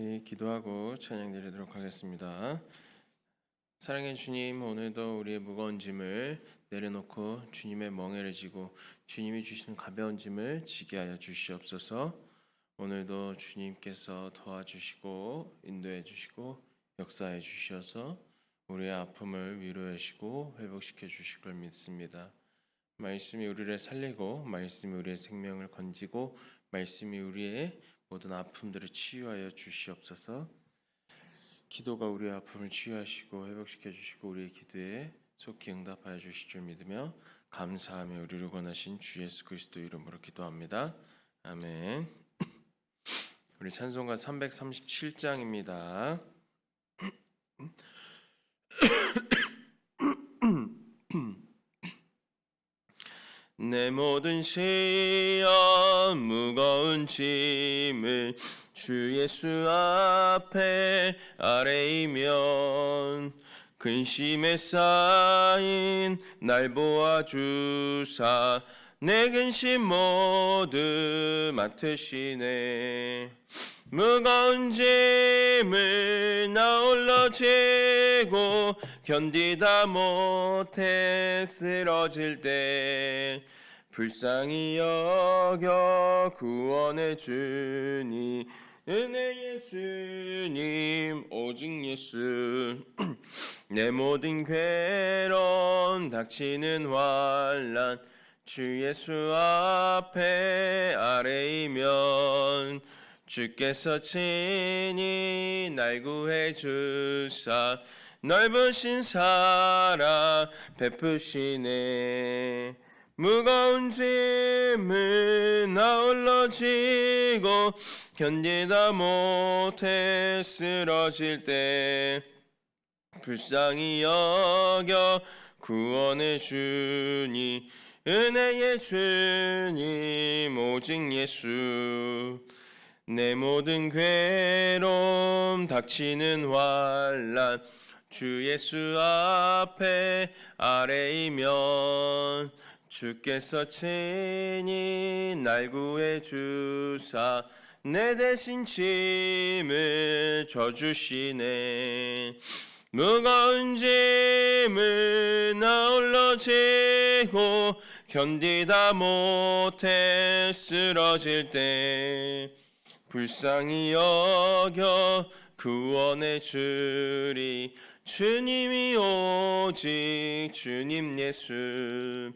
우리 기도하고 찬양 드리도록 하겠습니다. 사랑의 주님, 오늘도 우리의 무거운 짐을 내려놓고 주님의 멍에를 지고 주님이 주시는 가벼운 짐을 지게 하여 주시옵소서. 오늘도 주님께서 도와주시고 인도해 주시고 역사해 주셔서 우리의 아픔을 위로해 주시고 회복시켜 주실 걸 믿습니다. 말씀이 우리를 살리고 말씀이 우리의 생명을 건지고 말씀이 우리의 모든 아픔들을 치유하여 주시옵소서. 기도가 우리의 아픔을 치유하시고 회복시켜 주시고 우리의 기도에 속히 응답하여 주실 줄 믿으며 감사하며 우리를 권하신 주 예수 그리스도 이름으로 기도합니다. 아멘. 우리 찬송가 337장입니다. 내 모든 시험 무거운 짐을 주 예수 앞에 아뢰이면 근심에 쌓인 날 보아주사 내 근심 모두 맡으시네. 무거운 짐을 나 홀로 지고 견디다 못해 쓰러질 때 불쌍히 여겨 구원해 주니 은혜의 주님 오직 예수. 내 모든 괴로움 닥치는 환난 주 예수 앞에 아뢰이면 주께서 친히 날 구해 주사 넓으신 사랑 베푸시네. 무거운 짐을 나 홀로 지고 견디다 못해 쓰러질 때 불쌍히 여겨 구원해 주니 은혜의 주님 오직 예수. 내 모든 괴로움 닥치는 환난 주 예수 앞에 아뢰이면 주께서 친히 날 구해 주사 내 대신 짐을 져주시네. 무거운 짐을 나 홀로 지고 견디다 못해 쓰러질 때 불쌍히 여겨 구원해 주리 주님이 오직 주님 예수.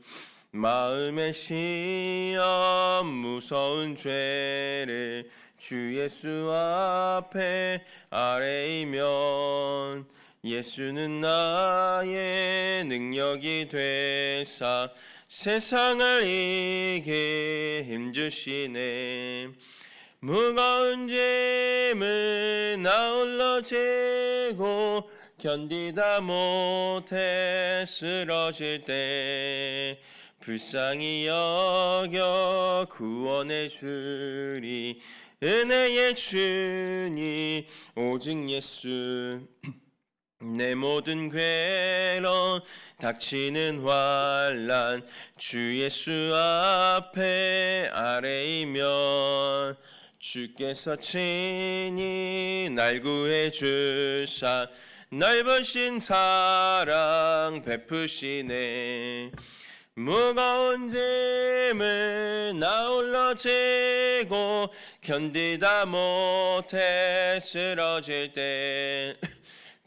마음의 시험 무서운 죄를 주 예수 앞에 아뢰이면 예수는 나의 능력이 되사 세상을 이길 힘주시네. 무거운 짐을 나 홀로 지고 견디다 못해 쓰러질 때 불쌍히 여겨 구원해 주리 은혜의 주님 오직 예수. 내 모든 괴로움 닥치는 환난 주 예수 앞에 아뢰이면 주께서 친히 날 구해 주사 넓으신 사랑 베푸시네. 무거운 짐을 나 홀로 지고 견디다 못해 쓰러질 때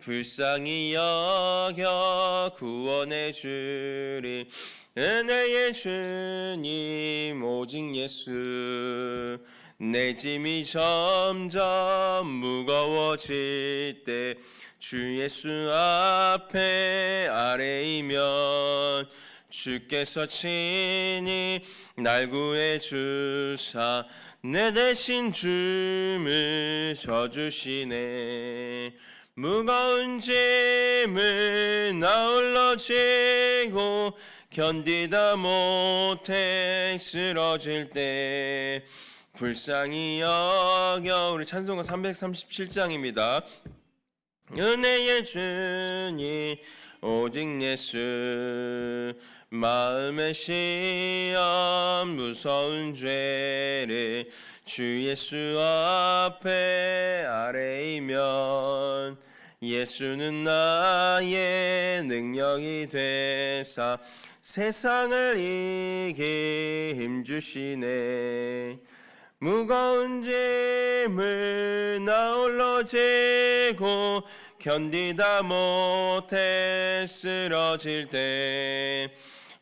불쌍히 여겨 구원해 주리 은혜의 주님 오직 예수. 내 짐이 점점 무거워질 때 주 예수 앞에 아뢰이면 주께서 친히 날 구해 주사 내 대신 짐을 져주시네. 무거운 짐을 나 홀로 지고 견디다 못해 쓰러질 때 불쌍히 여겨. 우리 찬송가 337장입니다. 은혜의 주님 오직 예수. 마음의 시험 무서운 죄를 주 예수 앞에 아뢰이면 예수는 나의 능력이 되사 세상을 이기게 힘주시네. 무거운 짐을 나 홀로 지고 견디다 못해 쓰러질 때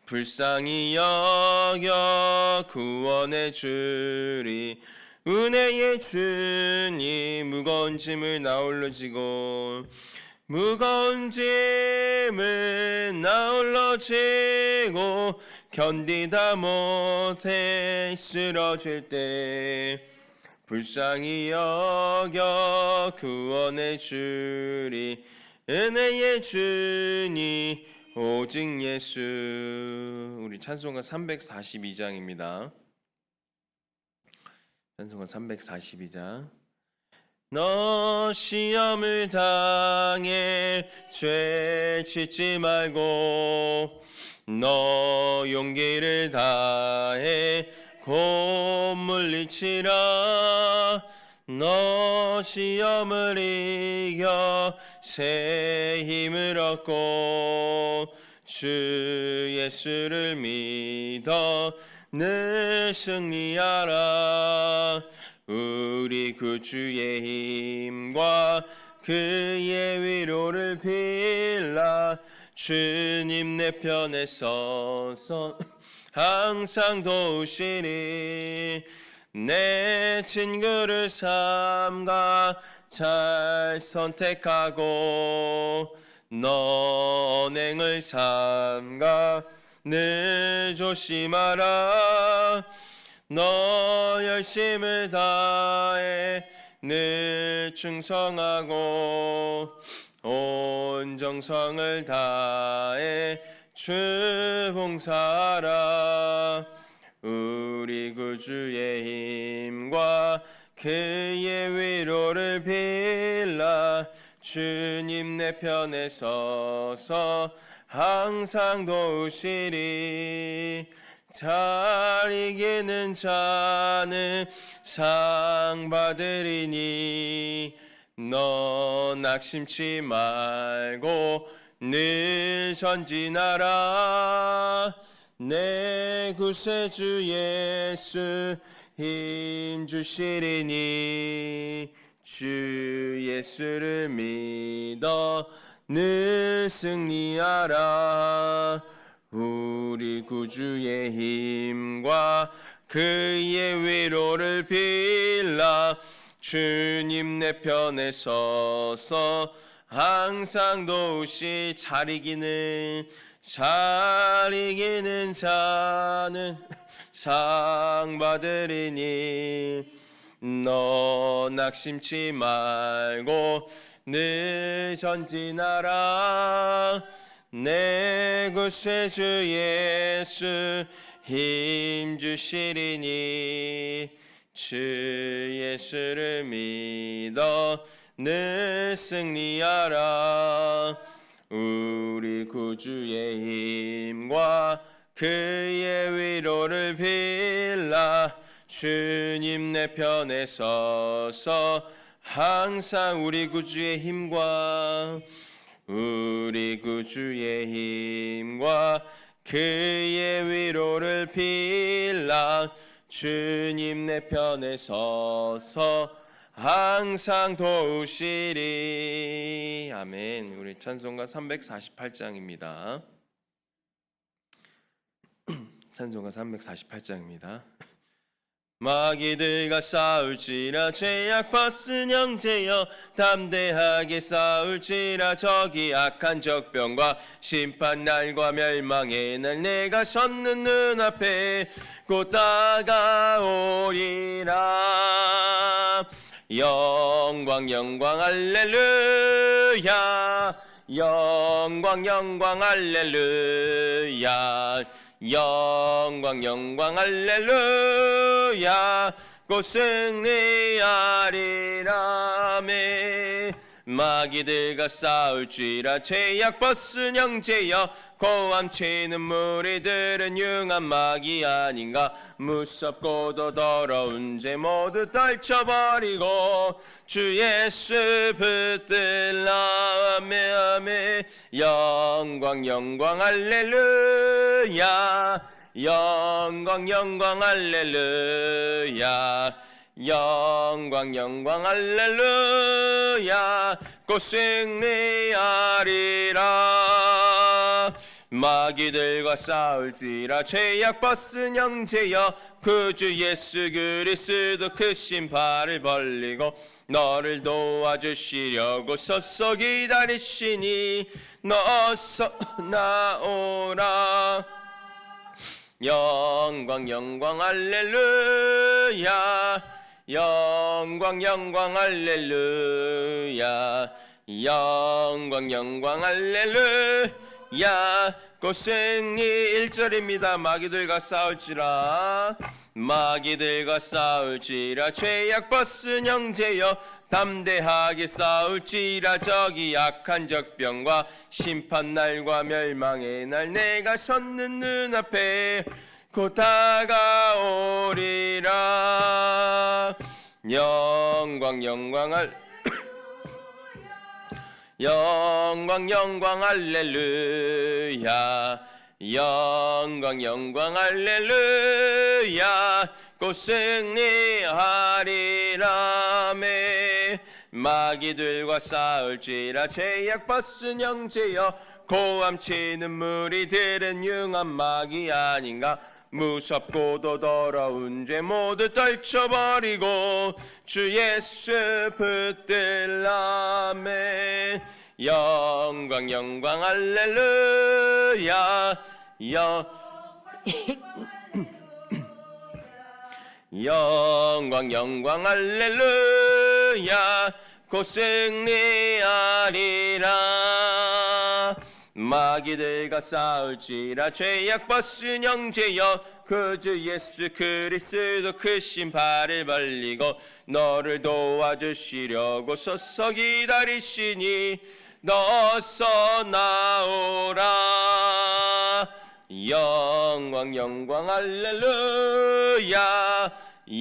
불쌍히 여겨 구원해 주리. 은혜의 주님 무거운 짐을 나 홀로 지고 무거운 짐을 나 홀로 지고 견디다 못해 쓰러질 때 불쌍히 여겨 구원해 주리. 은혜의 주님 오직 예수. 우리 찬송가 342장입니다. 찬송가 342장. 너 시험을 당해 죄 짓지 말고 너 용기를 다해 곧 물리치라. 너 시험을 이겨 새 힘을 얻고 주 예수를 믿어 늘 승리하라. 우리 구주의 힘과 그의 위로를 빌라. 주님 내 편에 서서 항상 도우시니. 내 친구를 삼가 잘 선택하고 너 언행을 삼가 늘 조심하라. 너 열심을 다해 늘 충성하고 온 정성을 다해 주 봉사하라. 우리 구주의 힘과 그의 위로를 빌라. 주님 내 편에 서서 항상 도우시리. 잘 이기는 자는 상 받으리니. 너 낙심치 말고 늘 전진하라. 내 구세주 예수 힘 주시리니. 주 예수를 믿어 늘 승리하라. 우리 구주의 힘과 그의 위로를 빌라. 주님 내 편에 서서 항상 도우시. 잘 이기는 자는 상 받으리니. 너 낙심치 말고 늘 전진하라. 내 구세주 예수 힘 주시리니. 주 예수를 믿어 늘 승리하라. 우리 구주의 힘과 그의 위로를 빌라. 주님 내 편에 서서 항상 우리 구주의 힘과 우리 구주의 힘과 그의 위로를 빌라. 주님 내 편에 서서 항상 도우시리. 아멘. 우리 찬송가 348장입니다. 찬송가 348장입니다. 마귀들과 싸울지라 죄악 벗은 형제여 담대하게 싸울지라. 저기 악한 적병과 심판날과 멸망의 날 내가 섰는 눈앞에 곧 다가오리라. 영광 영광 할렐루야. 영광 영광 할렐루야. 영광 영광 할렐루야. 곧 승리하리라. 마귀들과 싸울지라 죄악 벗은 형제여 고함치는 무리들은 융한 마귀 아닌가 무섭고도 더러운 죄 모두 떨쳐버리고 주 예수 붙들라 아멘 아멘 영광 영광 할렐루야 영광 영광 할렐루야 영광 영광 할렐루야 곧 승리하리라 마귀들과 싸울지라 죄악 벗은 형제여 그 주 예수 그리스도 크신 발을 벌리고 너를 도와주시려고 서서 기다리시니 너 어서 나오라 영광 영광 할렐루야 영광 영광 할렐루야 영광 영광 할렐루야 곧 승리 1절입니다 마귀들과 싸울지라 마귀들과 싸울지라 죄악 벗은 형제여 담대하게 싸울지라 저기 악한 적병과 심판날과 멸망의 날 내가 섰는 눈앞에 곧 다가오리라 영광 영광 영광 영광 할렐루야 영광 영광 할렐루야 곧 승리하리라 아멘 마귀들과 싸울지라 죄악 벗은 형제여 고함치는 무리들은 융한 마귀 아닌가 무섭고도 더러운 죄 모두 떨쳐버리고 주 예수 붙들라 아멘 영광 영광 할렐루야 영광 영광 할렐루야 곧 승리하리라 마귀들과 싸울지라 죄악 벗은 형제여 그 주 예수 그리스도 크신 발을 벌리고 너를 도와주시려고 서서 기다리시니 너 어서 나오라 영광 영광 할렐루야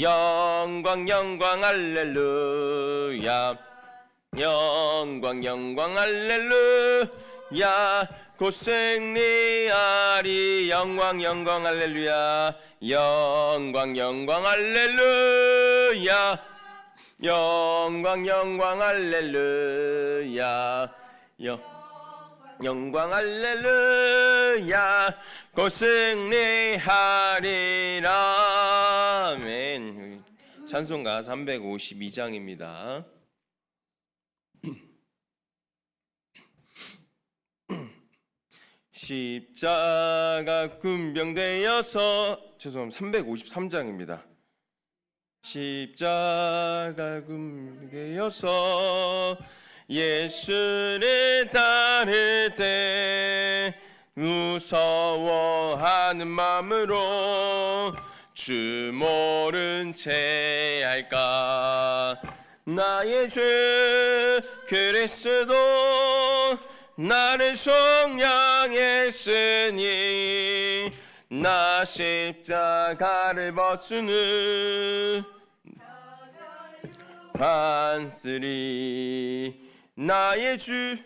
영광 영광 할렐루야 영광 영광 할렐루야 곧 승리하리 영광 영광 할렐루야 영광 영광 할렐루야 영광 영광 할렐루야 영광 할렐루야 곧 승리하리라 아멘 찬송가 352장입니다 십자가 군병되어서 죄송합니다 353장입니다 십자가 군병되어서 예수를 따를 때 무서워하는 마음으로 주 모른 채 할까 나의 주 그리스도 나를 속량했으니 나 십자가를 벗으는 반쓰리 나의 주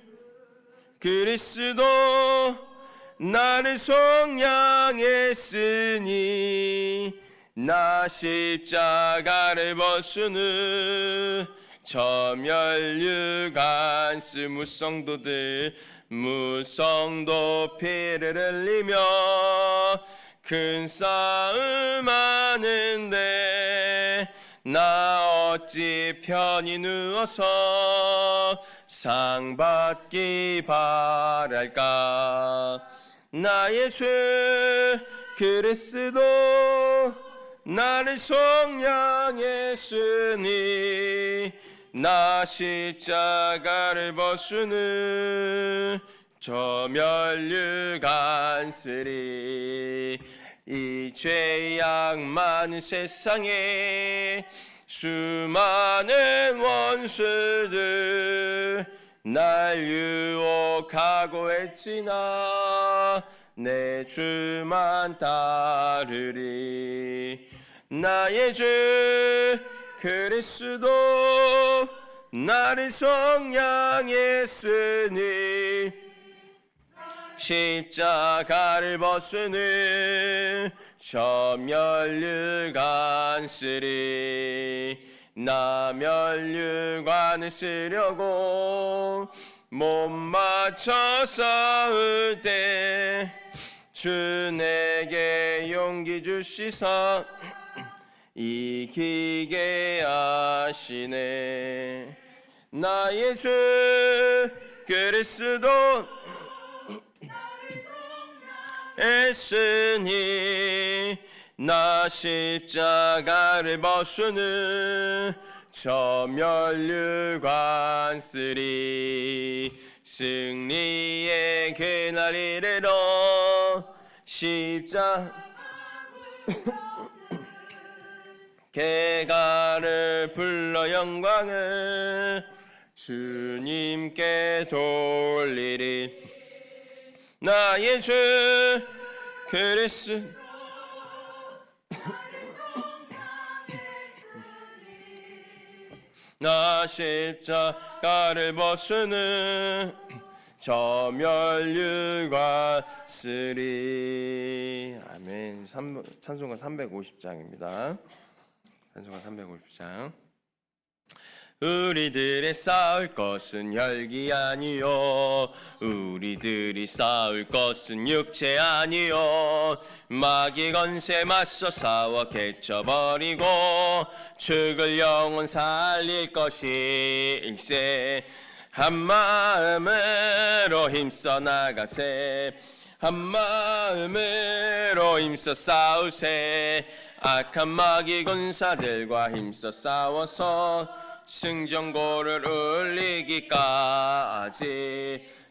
그리스도 나를 속량했으니 나 십자가를 벗으는 점혈유간스 무성도들 무성도 피를 흘리며 큰 싸움 하는데 나 어찌 편히 누워서 상 받기 바랄까 나의 주 그리스도 나를 속량했으니 나 십자가를 벗으는 저멸류간쓰리 이 죄악 많은 세상에 수많은 원수들 날 유혹하고 했지나 내 주만 따르리. 나의 주 그리스도 나를 속량했으니 십자가를 벗으니 저 면류관 쓰리. 나 면류관을 쓰려고 못 맞춰 싸울 때 주 내게 용기 주시사 이기게 하시네. 나의 주 그리스도 애쓰니 나 십자가를 벗으니 저 면류관 쓰리. 승리의 그날 이르러 개가를 불러 영광을 주님께 돌리리. 나의 주 그리스도 나 십자가를 벗으니 저 면류관 쓰리. 아멘. 찬송가 350장입니다. 찬송가 350장. 우리들의 싸울 것은 혈기 아니요, 우리들이 싸울 것은 육체 아니요. 마귀 건세 맞서 싸워 깨쳐버리고 죽을 영혼 살릴 것일세. 한 마음으로 힘써 나가세. 한 마음으로 힘써 싸우세. 악한 마귀 군사들과 힘써 싸워서 승전고를 울리기까지.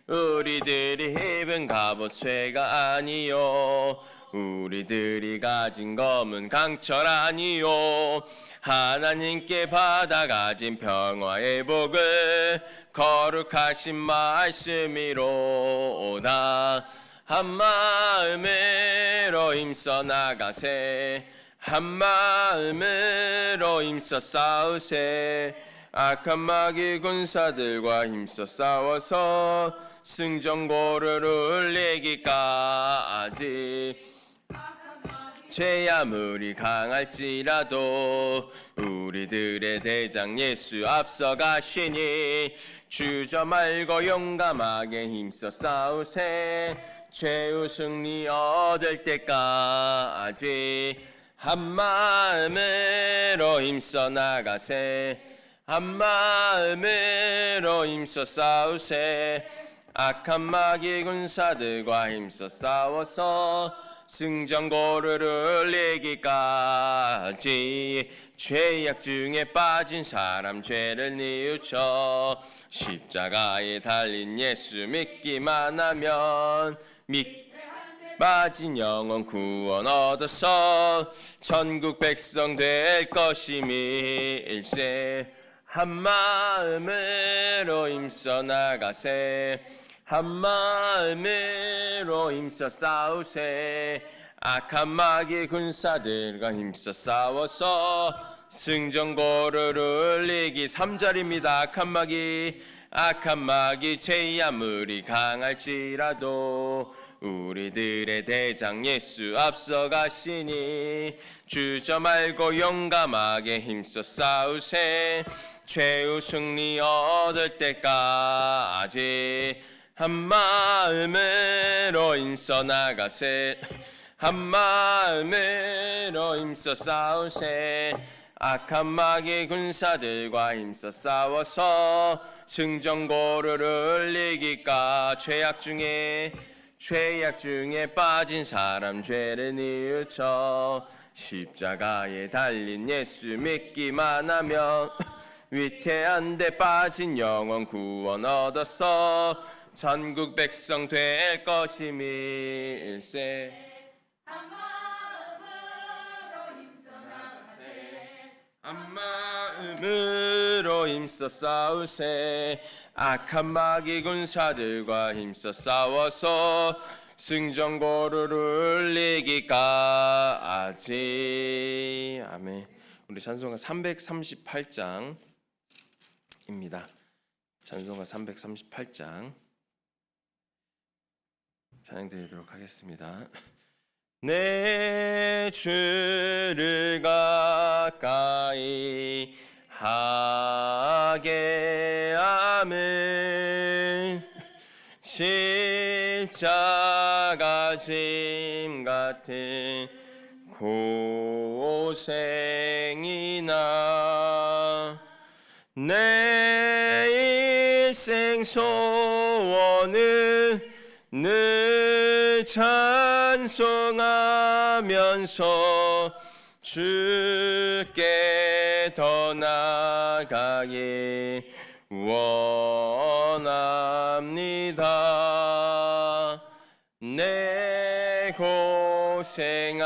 우리들이 입은 갑옷 쇠가 아니요, 우리들이 가진 검은 강철 아니요. 하나님께 받아가진 평화의 복을 거룩하신 말씀이로다. 한 마음으로 힘써 나가세. 한 마음으로 힘써 싸우세. 악한 마귀 군사들과 힘써 싸워서 승전고를 울리기까지. 죄 아무리 강할지라도 우리들의 대장 예수 앞서가시니 주저 말고 용감하게 힘써 싸우세. 최후 승리 얻을 때까지. 한 마음으로 힘써 나가세. 한 마음으로 힘써 싸우세. 악한 마귀 군사들과 힘써 싸워서 승전고를 울리기까지. 죄악 중에 빠진 사람 죄를 뉘우쳐 십자가에 달린 예수 믿기만 하면 빠진 영혼 구원 얻어서 천국 백성 될 것임일세. 한 마음으로 힘써 나가세. 한 마음으로 힘써 싸우세. 악한 마귀 군사들과 힘써 싸워서 승전고를 울리기. 3절입니다. 악한 마귀 죄 아무리 강할지라도 우리들의 대장 예수 앞서가시니 주저 말고 용감하게 힘써 싸우세. 최후 승리 얻을 때까지. 한 마음으로 힘써 나가세. 한 마음으로 힘써 싸우세. 악한 마귀 군사들과 힘써 싸워서 승전고를 울리기까. 죄악 중에 빠진 사람 죄를 뉘우쳐 십자가에 달린 예수 믿기만 하면 위태한 데 빠진 영혼 구원 얻어서 전국 백성 될 것임일세. 한 마음으로 힘써 싸우세. 악한 마귀 군사들과 힘써 싸워서 승전고루를 이기까지. 아멘. 우리 찬송가 338장입니다. 찬송가 338장 찬양 드리도록 하겠습니다. 내 주를 가까이 하게 하면 십자가 짐 같은 고생이나 내 일생 소원은 늘 찬송하면서 주께 더 나아가기 원합니다. 내 고생하는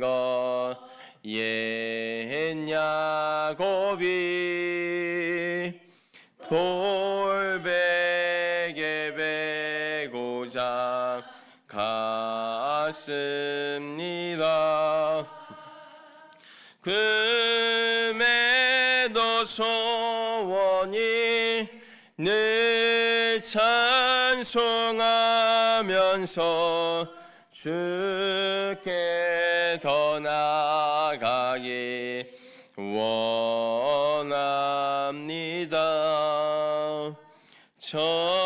것 옛 야곱이 돌베개 베고자 갔습니다. 금에도 소원이 늘 찬송하면서 주께 더 나아가기 원합니다. 정이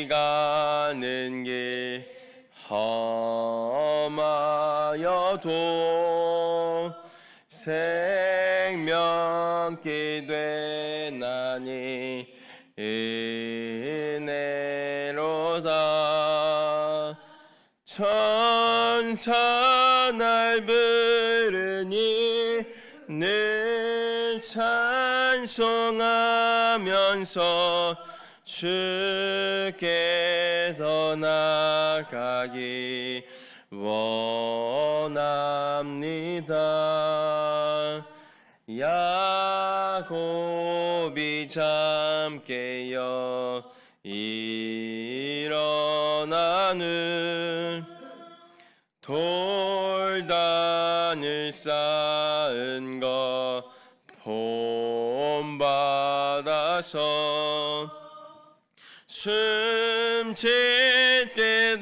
가는 길 험하여도 생명길 되나니 은혜로다. 천사 날 부르니 늘 찬송하면서 주께 더 나아가기 원합니다. 야곱이 잠 깨어 일어나는 돌단을 쌓은 것 본받아서 숨질 때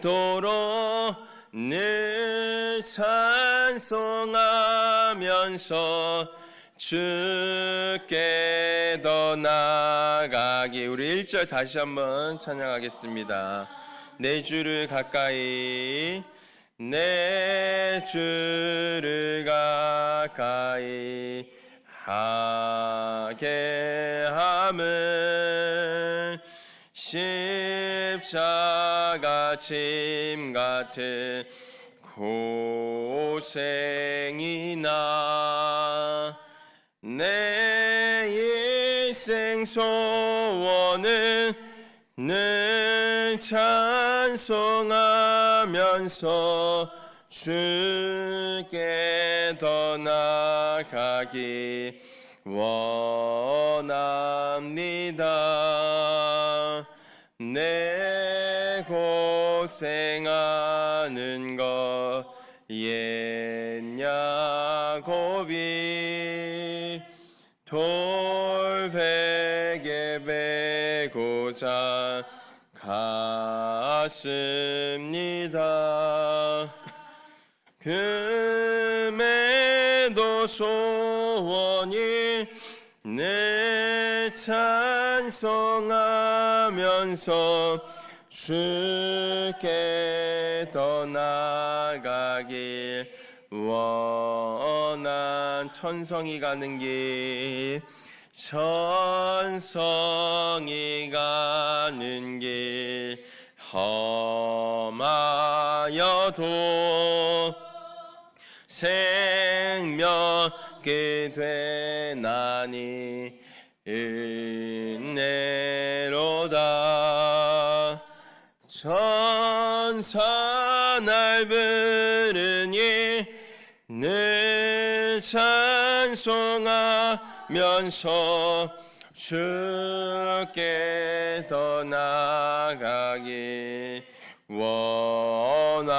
되도록 늘 찬송하면서 주께 더 나아가기. 우리 1절 다시 한번 찬양하겠습니다. 내 주를 가까이 내 주를 가까이 하게 함은 십자가 짐 같은 고생이나 내 일생 소원은 늘 찬송하면서 주께 더 나아가기 원합니다. 내 고생하는 것 옛 야곱이 돌베개 베고자 갔습니다. 금에도 소원이 늘 찬송하면서 주께 더 나아가길 원한 천성이 가는 길 천성이 가는 길 험하여도 생명길 되나니 은혜로다. 천사 날 부르니 늘 찬송하면서 주께 더 나아가기 원합니다.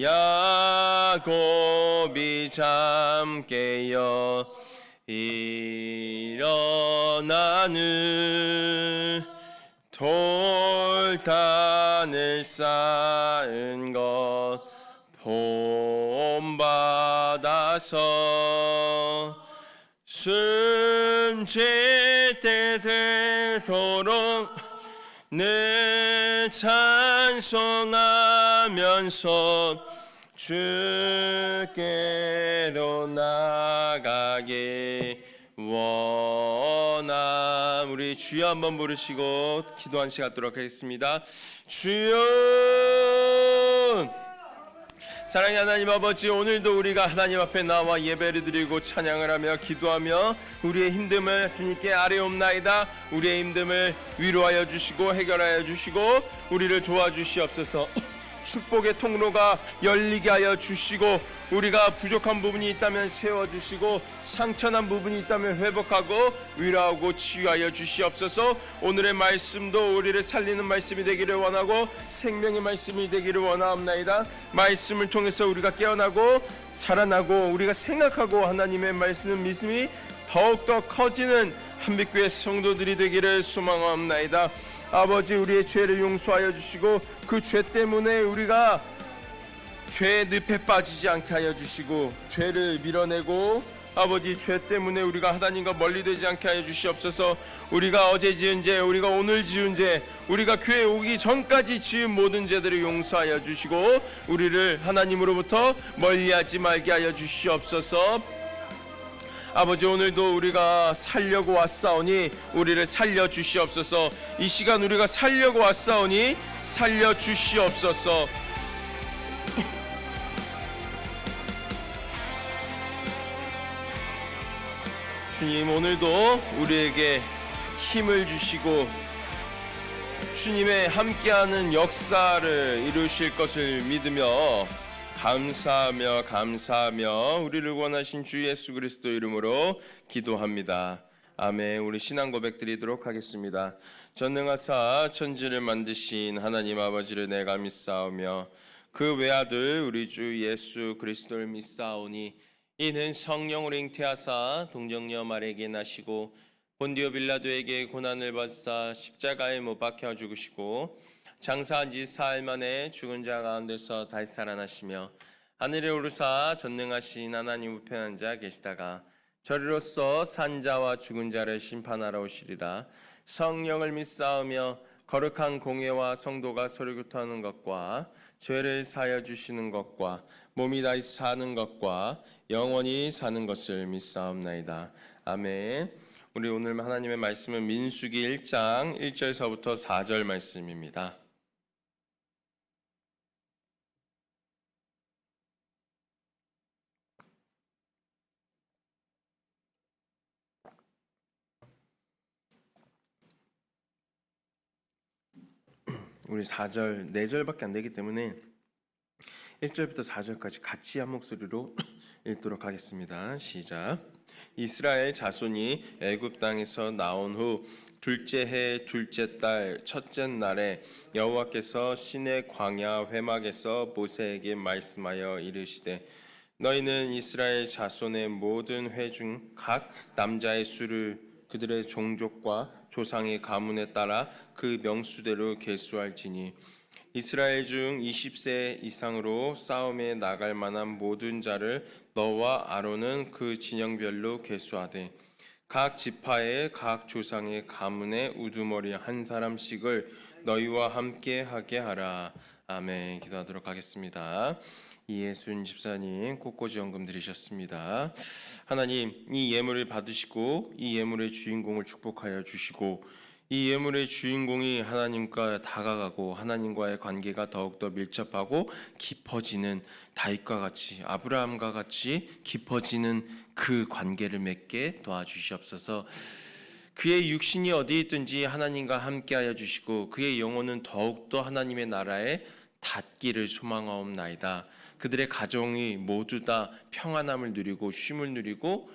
야곱이 잠 깨어 일어나는 돌단을 쌓은 것 본받아서 숨쉴 때 되도록 늘 찬송하면서 주께로 나가게 원함. 우리 주여 한번 부르시고 기도한 시간 갖도록 하겠습니다. 주여. 사랑의 하나님 아버지, 오늘도 우리가 하나님 앞에 나와 예배를 드리고 찬양을 하며 기도하며 우리의 힘듦을 주님께 아뢰옵나이다. 우리의 힘듦을 위로하여 주시고 해결하여 주시고 우리를 도와주시옵소서. 축복의 통로가 열리게 하여 주시고 우리가 부족한 부분이 있다면 세워주시고 상처난 부분이 있다면 회복하고 위로하고 치유하여 주시옵소서. 오늘의 말씀도 우리를 살리는 말씀이 되기를 원하고 생명의 말씀이 되기를 원하옵나이다. 말씀을 통해서 우리가 깨어나고 살아나고 우리가 생각하고 하나님의 말씀 믿음이 더욱더 커지는 한빛교회 성도들이 되기를 소망하옵나이다. 아버지, 우리의 죄를 용서하여 주시고 그 죄 때문에 우리가 죄의 늪에 빠지지 않게 하여 주시고 죄를 밀어내고 아버지, 죄 때문에 우리가 하나님과 멀리 되지 않게 하여 주시옵소서. 우리가 어제 지은 죄, 우리가 오늘 지은 죄, 우리가 교회 오기 전까지 지은 모든 죄들을 용서하여 주시고 우리를 하나님으로부터 멀리하지 말게 하여 주시옵소서. 아버지, 오늘도 우리가 살려고 왔사오니 우리를 살려주시옵소서. 이 시간 우리가 살려고 왔사오니 살려주시옵소서. 주님, 오늘도 우리에게 힘을 주시고 주님의 함께하는 역사를 이루실 것을 믿으며 감사하며 우리를 원하신 주 예수 그리스도 이름으로 기도합니다. 아멘. 우리 신앙 고백 드리도록 하겠습니다. 전능하사 천지를 만드신 하나님 아버지를 내가 믿사오며 그 외아들 우리 주 예수 그리스도를 믿사오니 이는 성령으로 잉태하사 동정녀 마리아에게 나시고 본디오 빌라도에게 고난을 받사 십자가에 못 박혀 죽으시고 장사한 지 사흘 만에 죽은 자 가운데서 다시 살아나시며 하늘에 오르사 전능하신 하나님 우편한 자 계시다가 저리로서 산자와 죽은 자를 심판하러 오시리라. 성령을 믿사오며 거룩한 공회와 성도가 서로 교통하는 것과 죄를 사하여 주시는 것과 몸이 다시 사는 것과 영원히 사는 것을 믿사옵나이다. 아멘. 우리 오늘 하나님의 말씀은 민수기 1장 1절서부터 4절 말씀입니다. 우리 4절, 4절밖에 안 되기 때문에 1절부터 4절까지 같이 한 목소리로 읽도록 하겠습니다. 시작. 이스라엘 자손이 애굽 땅에서 나온 후 둘째 해 둘째 달 첫째 날에 여호와께서 시내 광야 회막에서 모세에게 말씀하여 이르시되 너희는 이스라엘 자손의 모든 회 중 각 남자의 수를 그들의 종족과 조상의 가문에 따라 그 명수대로 계수할지니 이스라엘 중 20세 이상으로 싸움에 나갈 만한 모든 자를 너와 아론은 그 진영별로 계수하되 각 지파의 각 조상의 가문의 우두머리 한 사람씩을 너희와 함께 하게 하라. 아멘. 기도하도록 하겠습니다. 이예순 집사님 꽃꽂이 연금 드리셨습니다. 하나님, 이 예물을 받으시고 이 예물의 주인공을 축복하여 주시고 이 예물의 주인공이 하나님과 다가가고 하나님과의 관계가 더욱더 밀접하고 깊어지는 다윗과 같이 아브라함과 같이 깊어지는 그 관계를 맺게 도와주시옵소서. 그의 육신이 어디 있든지 하나님과 함께하여 주시고 그의 영혼은 더욱더 하나님의 나라에 닿기를 소망하옵나이다. 그들의 가정이 모두 다 평안함을 누리고 쉼을 누리고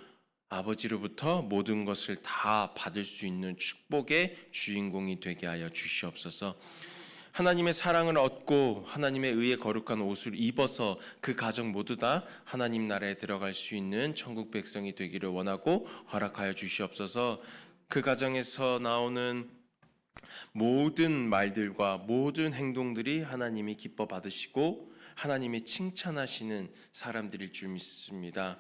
아버지로부터 모든 것을 다 받을 수 있는 축복의 주인공이 되게 하여 주시옵소서. 하나님의 사랑을 얻고 하나님의 의에 거룩한 옷을 입어서 그 가정 모두 다 하나님 나라에 들어갈 수 있는 천국 백성이 되기를 원하고 허락하여 주시옵소서. 그 가정에서 나오는 모든 말들과 모든 행동들이 하나님이 기뻐 받으시고 하나님이 칭찬하시는 사람들일 줄 믿습니다.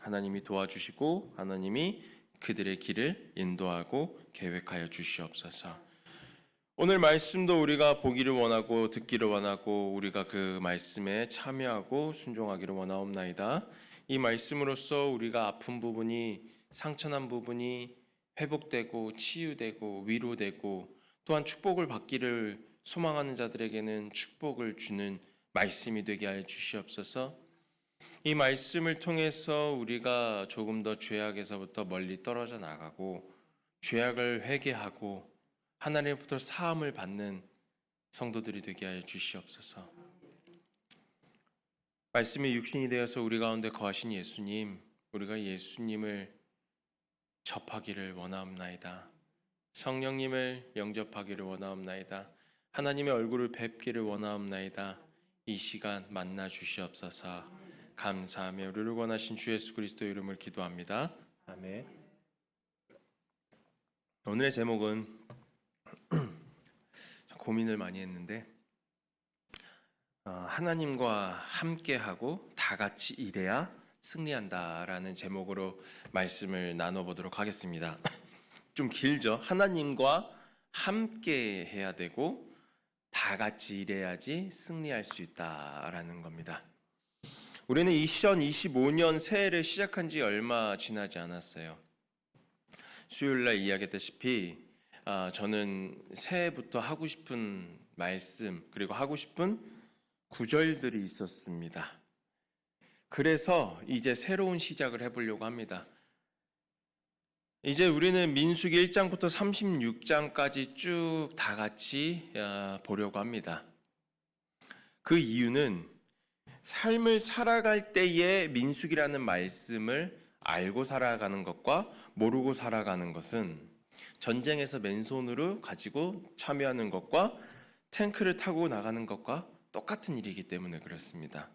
하나님이 도와주시고 하나님이 그들의 길을 인도하고 계획하여 주시옵소서. 오늘 말씀도 우리가 보기를 원하고 듣기를 원하고 우리가 그 말씀에 참여하고 순종하기를 원하옵나이다. 이 말씀으로써 우리가 아픈 부분이, 상처난 부분이 회복되고 치유되고 위로되고 또한 축복을 받기를 소망하는 자들에게는 축복을 주는 말씀이 되게 하여 주시옵소서. 이 말씀을 통해서 우리가 조금 더 죄악에서부터 멀리 떨어져 나가고 죄악을 회개하고 하나님부터 사함을 받는 성도들이 되게 하여 주시옵소서. 말씀이 육신이 되어서 우리 가운데 거하신 예수님, 우리가 예수님을 접하기를 원하옵나이다. 성령님을 영접하기를 원하옵나이다. 하나님의 얼굴을 뵙기를 원하옵나이다. 이 시간 만나 주시옵소서. 감사하며 우리를 원하신 주 예수 그리스도 이름을 기도합니다. 아멘. 오늘의 제목은 고민을 많이 했는데 하나님과 함께하고 다 같이 일해야 승리한다라는 제목으로 말씀을 나눠보도록 하겠습니다. 좀 길죠? 하나님과 함께 해야 되고 다 같이 일해야지 승리할 수 있다라는 겁니다. 우리는 2025년 새해를 시작한 지 얼마 지나지 않았어요. 수요일날 이야기했다시피 저는 새해부터 하고 싶은 말씀 그리고 하고 싶은 구절들이 있었습니다. 그래서 이제 새로운 시작을 해보려고 합니다. 이제 우리는 민수기 1장부터 36장까지 쭉 다 같이 보려고 합니다. 그 이유는 삶을 살아갈 때의 민수기라는 말씀을 알고 살아가는 것과 모르고 살아가는 것은 전쟁에서 맨손으로 가지고 참여하는 것과 탱크를 타고 나가는 것과 똑같은 일이기 때문에 그렇습니다.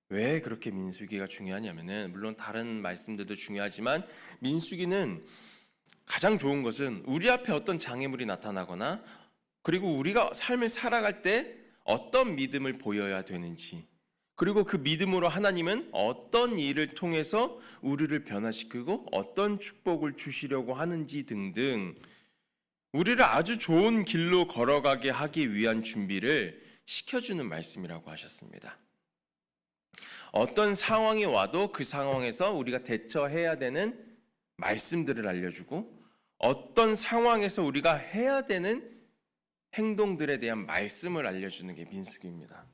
왜 그렇게 민수기가 중요하냐면은 물론 다른 말씀들도 중요하지만 민수기는 가장 좋은 것은 우리 앞에 어떤 장애물이 나타나거나 그리고 우리가 삶을 살아갈 때 어떤 믿음을 보여야 되는지 그리고 그 믿음으로 하나님은 어떤 일을 통해서 우리를 변화시키고 어떤 축복을 주시려고 하는지 등등 우리를 아주 좋은 길로 걸어가게 하기 위한 준비를 시켜주는 말씀이라고 하셨습니다. 어떤 상황이 와도 그 상황에서 우리가 대처해야 되는 말씀들을 알려주고 어떤 상황에서 우리가 해야 되는 행동들에 대한 말씀을 알려주는 게 민수기입니다.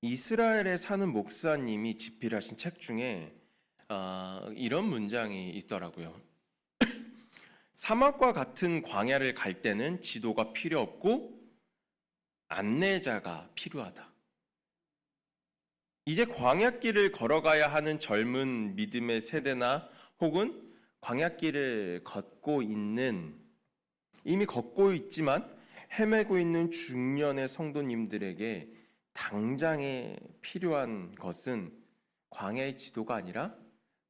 이스라엘에 사는 목사님이 집필하신 책 중에 이런 문장이 있더라고요. 사막과 같은 광야를 갈 때는 지도가 필요 없고 안내자가 필요하다. 이제 광야길을 걸어가야 하는 젊은 믿음의 세대나 혹은 광야길을 이미 걷고 있지만 헤매고 있는 중년의 성도님들에게 당장에 필요한 것은 광야의 지도가 아니라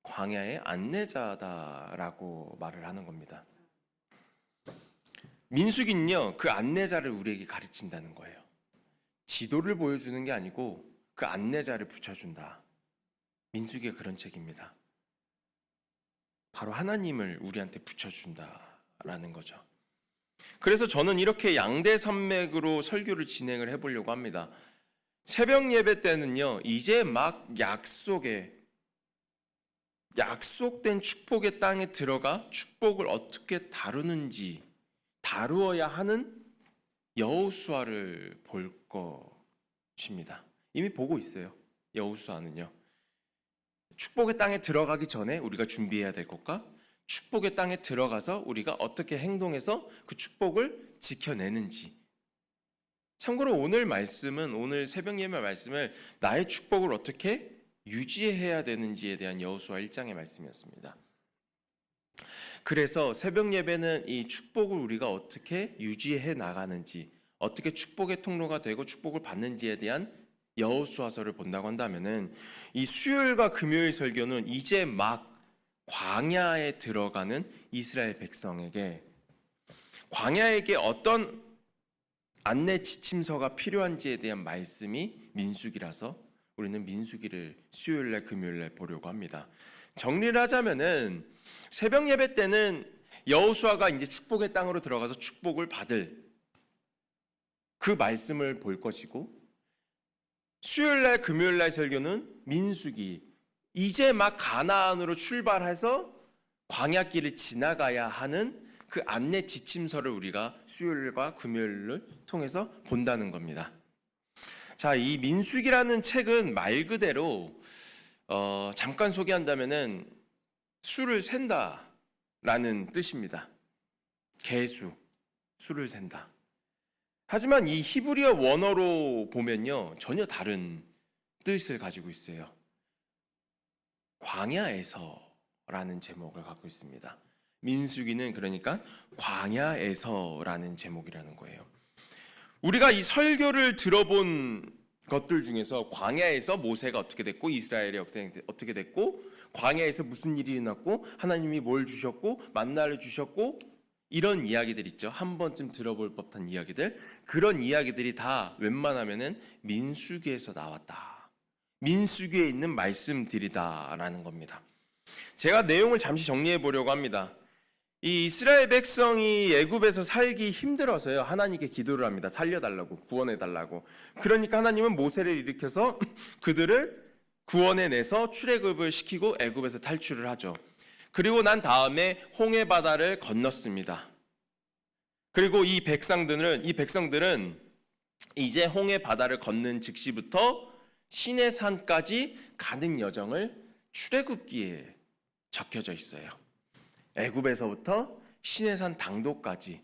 광야의 안내자다라고 말을 하는 겁니다. 민수기는요, 그 안내자를 우리에게 가르친다는 거예요. 지도를 보여주는 게 아니고 그 안내자를 붙여준다. 민수기가 그런 책입니다. 바로 하나님을 우리한테 붙여준다라는 거죠. 그래서 저는 이렇게 양대산맥으로 설교를 진행을 해보려고 합니다. 새벽 예배 때는요, 이제 막 약속된 축복의 땅에 들어가 축복을 어떻게 다루어야 하는 여호수아를 볼 것입니다. 이미 보고 있어요. 여호수아는요. 축복의 땅에 들어가기 전에 우리가 준비해야 될 것과 축복의 땅에 들어가서 우리가 어떻게 행동해서 그 축복을 지켜내는지 참고로 오늘 말씀은, 오늘 새벽 예배 말씀을 나의 축복을 어떻게 유지해야 되는지에 대한 여호수아 1장의 말씀이었습니다. 그래서 새벽 예배는 이 축복을 우리가 어떻게 유지해 나가는지, 어떻게 축복의 통로가 되고 축복을 받는지에 대한 여호수아서를 본다고 한다면은, 이 수요일과 금요일 설교는 이제 막 광야에 들어가는 이스라엘 백성에게, 광야에게 어떤 안내 지침서가 필요한지에 대한 말씀이 민수기라서 우리는 민수기를 수요일날 금요일날 보려고 합니다. 정리를 하자면은, 새벽 예배 때는 여호수아가 이제 축복의 땅으로 들어가서 축복을 받을 그 말씀을 볼 것이고, 수요일날 금요일날 설교는 민수기, 이제 막 가나안으로 출발해서 광야길을 지나가야 하는 그 안내 지침서를 우리가 수요일과 금요일을 통해서 본다는 겁니다. 자, 이 민수기라는 책은 말 그대로 잠깐 소개한다면은 수를 센다라는 뜻입니다. 계수, 수를 센다. 하지만 이 히브리어 원어로 보면요, 전혀 다른 뜻을 가지고 있어요. 광야에서라는 제목을 갖고 있습니다. 민수기는 그러니까 광야에서라는 제목이라는 거예요. 우리가 이 설교를 들어본 것들 중에서 광야에서 모세가 어떻게 됐고, 이스라엘의 역사가 어떻게 됐고, 광야에서 무슨 일이 일어났고, 하나님이 뭘 주셨고, 만나를 주셨고, 이런 이야기들 있죠. 한 번쯤 들어볼 법한 이야기들. 그런 이야기들이 다 웬만하면은 민수기에서 나왔다, 민수기에 있는 말씀들이다라는 겁니다. 제가 내용을 잠시 정리해 보려고 합니다. 이 이스라엘 백성이 애굽에서 살기 힘들어서요, 하나님께 기도를 합니다. 살려달라고, 구원해달라고. 그러니까 하나님은 모세를 일으켜서 그들을 구원해내서 출애굽을 시키고 애굽에서 탈출을 하죠. 그리고 난 다음에 홍해 바다를 건넜습니다. 그리고 이 백성들은 이제 홍해 바다를 건넌 즉시부터 시내산까지 가는 여정을 출애굽기에 적혀져 있어요. 애굽에서부터 시내산 당도까지,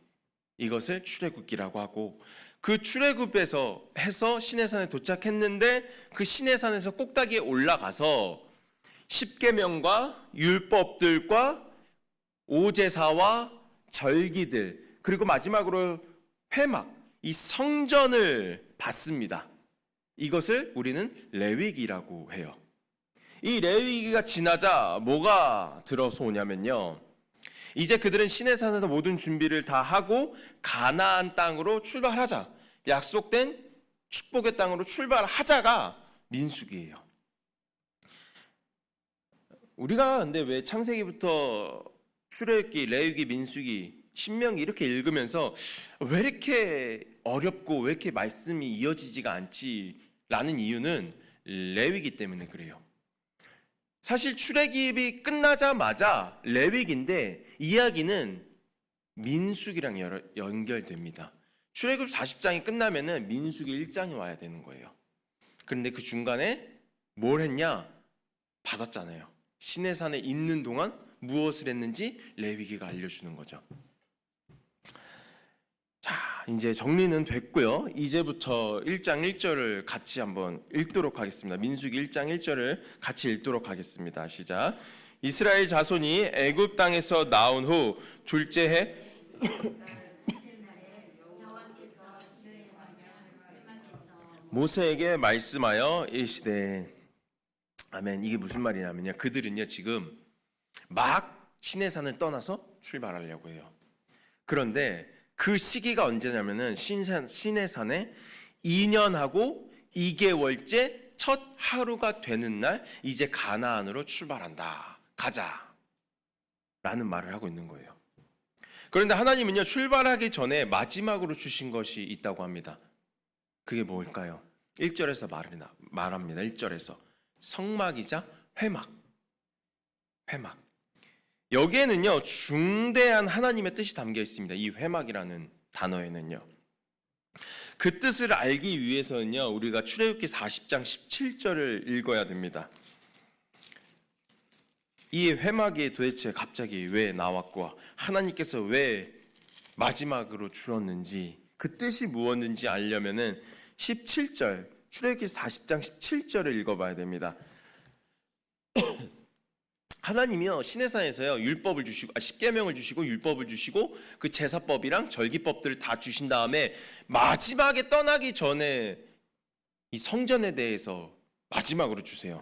이것을 출애굽기라고 하고, 그 출애굽에서 해서 시내산에 도착했는데 그 시내산에서 꼭대기에 올라가서 십계명과 율법들과 오제사와 절기들, 그리고 마지막으로 회막, 이 성전을 받습니다. 이것을 우리는 레위기라고 해요. 이 레위기가 지나자 뭐가 들어서 오냐면요, 이제 그들은 시내산에서 모든 준비를 다 하고 가나안 땅으로 출발하자, 약속된 축복의 땅으로 출발하자가 민수기예요. 우리가 근데 왜 창세기부터 출애굽기, 레위기, 민수기, 신명기 이렇게 읽으면서 왜 이렇게 어렵고 왜 이렇게 말씀이 이어지지가 않지라는 이유는 레위기 때문에 그래요. 사실 출애굽이 끝나자마자 레위기인데 이야기는 민수기랑 연결됩니다. 출애굽 40장이 끝나면은 민수기 1장이 와야 되는 거예요. 그런데 그 중간에 뭘 했냐? 받았잖아요. 시내산에 있는 동안 무엇을 했는지 레위기가 알려주는 거죠. 자, 이제 정리는 됐고요. 이제부터 1장 1절을 같이 한번 읽도록 하겠습니다. 민수기 1장 1절을 같이 읽도록 하겠습니다. 시작. 이스라엘 자손이 애굽 땅에서 나온 후 둘째 해 모세에게 말씀하여 이르시되. 아멘. 이게 무슨 말이냐면요, 그들은요 지금 막 시내산을 떠나서 출발하려고 해요. 그런데 그 시기가 언제냐면은 시내산에 2년하고 2개월째 첫 하루가 되는 날, 이제 가나안으로 출발한다, 가자 라는 말을 하고 있는 거예요. 그런데 하나님은요, 출발하기 전에 마지막으로 주신 것이 있다고 합니다. 그게 뭘까요? 1절에서 말합니다. 1절에서 성막이자 회막. 여기에는요 중대한 하나님의 뜻이 담겨 있습니다. 이 회막이라는 단어에는요. 그 뜻을 알기 위해서는요 우리가 출애굽기 40장 17절을 읽어야 됩니다. 이 회막이 도대체 갑자기 왜 나왔고 하나님께서 왜 마지막으로 주었는지, 그 뜻이 무엇인지 알려면은 17절, 출애굽기 40장 17절을 읽어봐야 됩니다. 하나님이요 시내산에서요 율법을 주시고 십계명을 주시고 율법을 주시고 그 제사법이랑 절기법들을 다 주신 다음에 마지막에 떠나기 전에 이 성전에 대해서 마지막으로 주세요.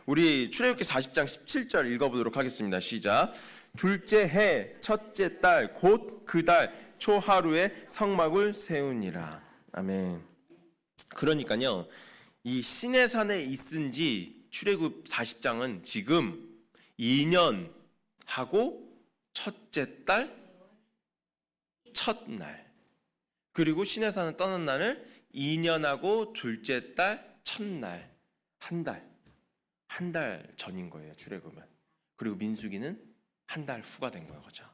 우리 출애굽기 40장 17절 읽어보도록 하겠습니다. 시작. 둘째 해 첫째 달 곧 그 달 초하루에 성막을 세우니라. 아멘. 그러니까요 이 시내산에 있은 지 출애굽 40장은 지금 2년 하고 첫째 달 첫날, 그리고 시내산을 떠난 날을 2년하고 둘째 달 첫날, 한 달 전인 거예요. 출애굽은. 그리고 민수기는 한 달 후가 된 거죠.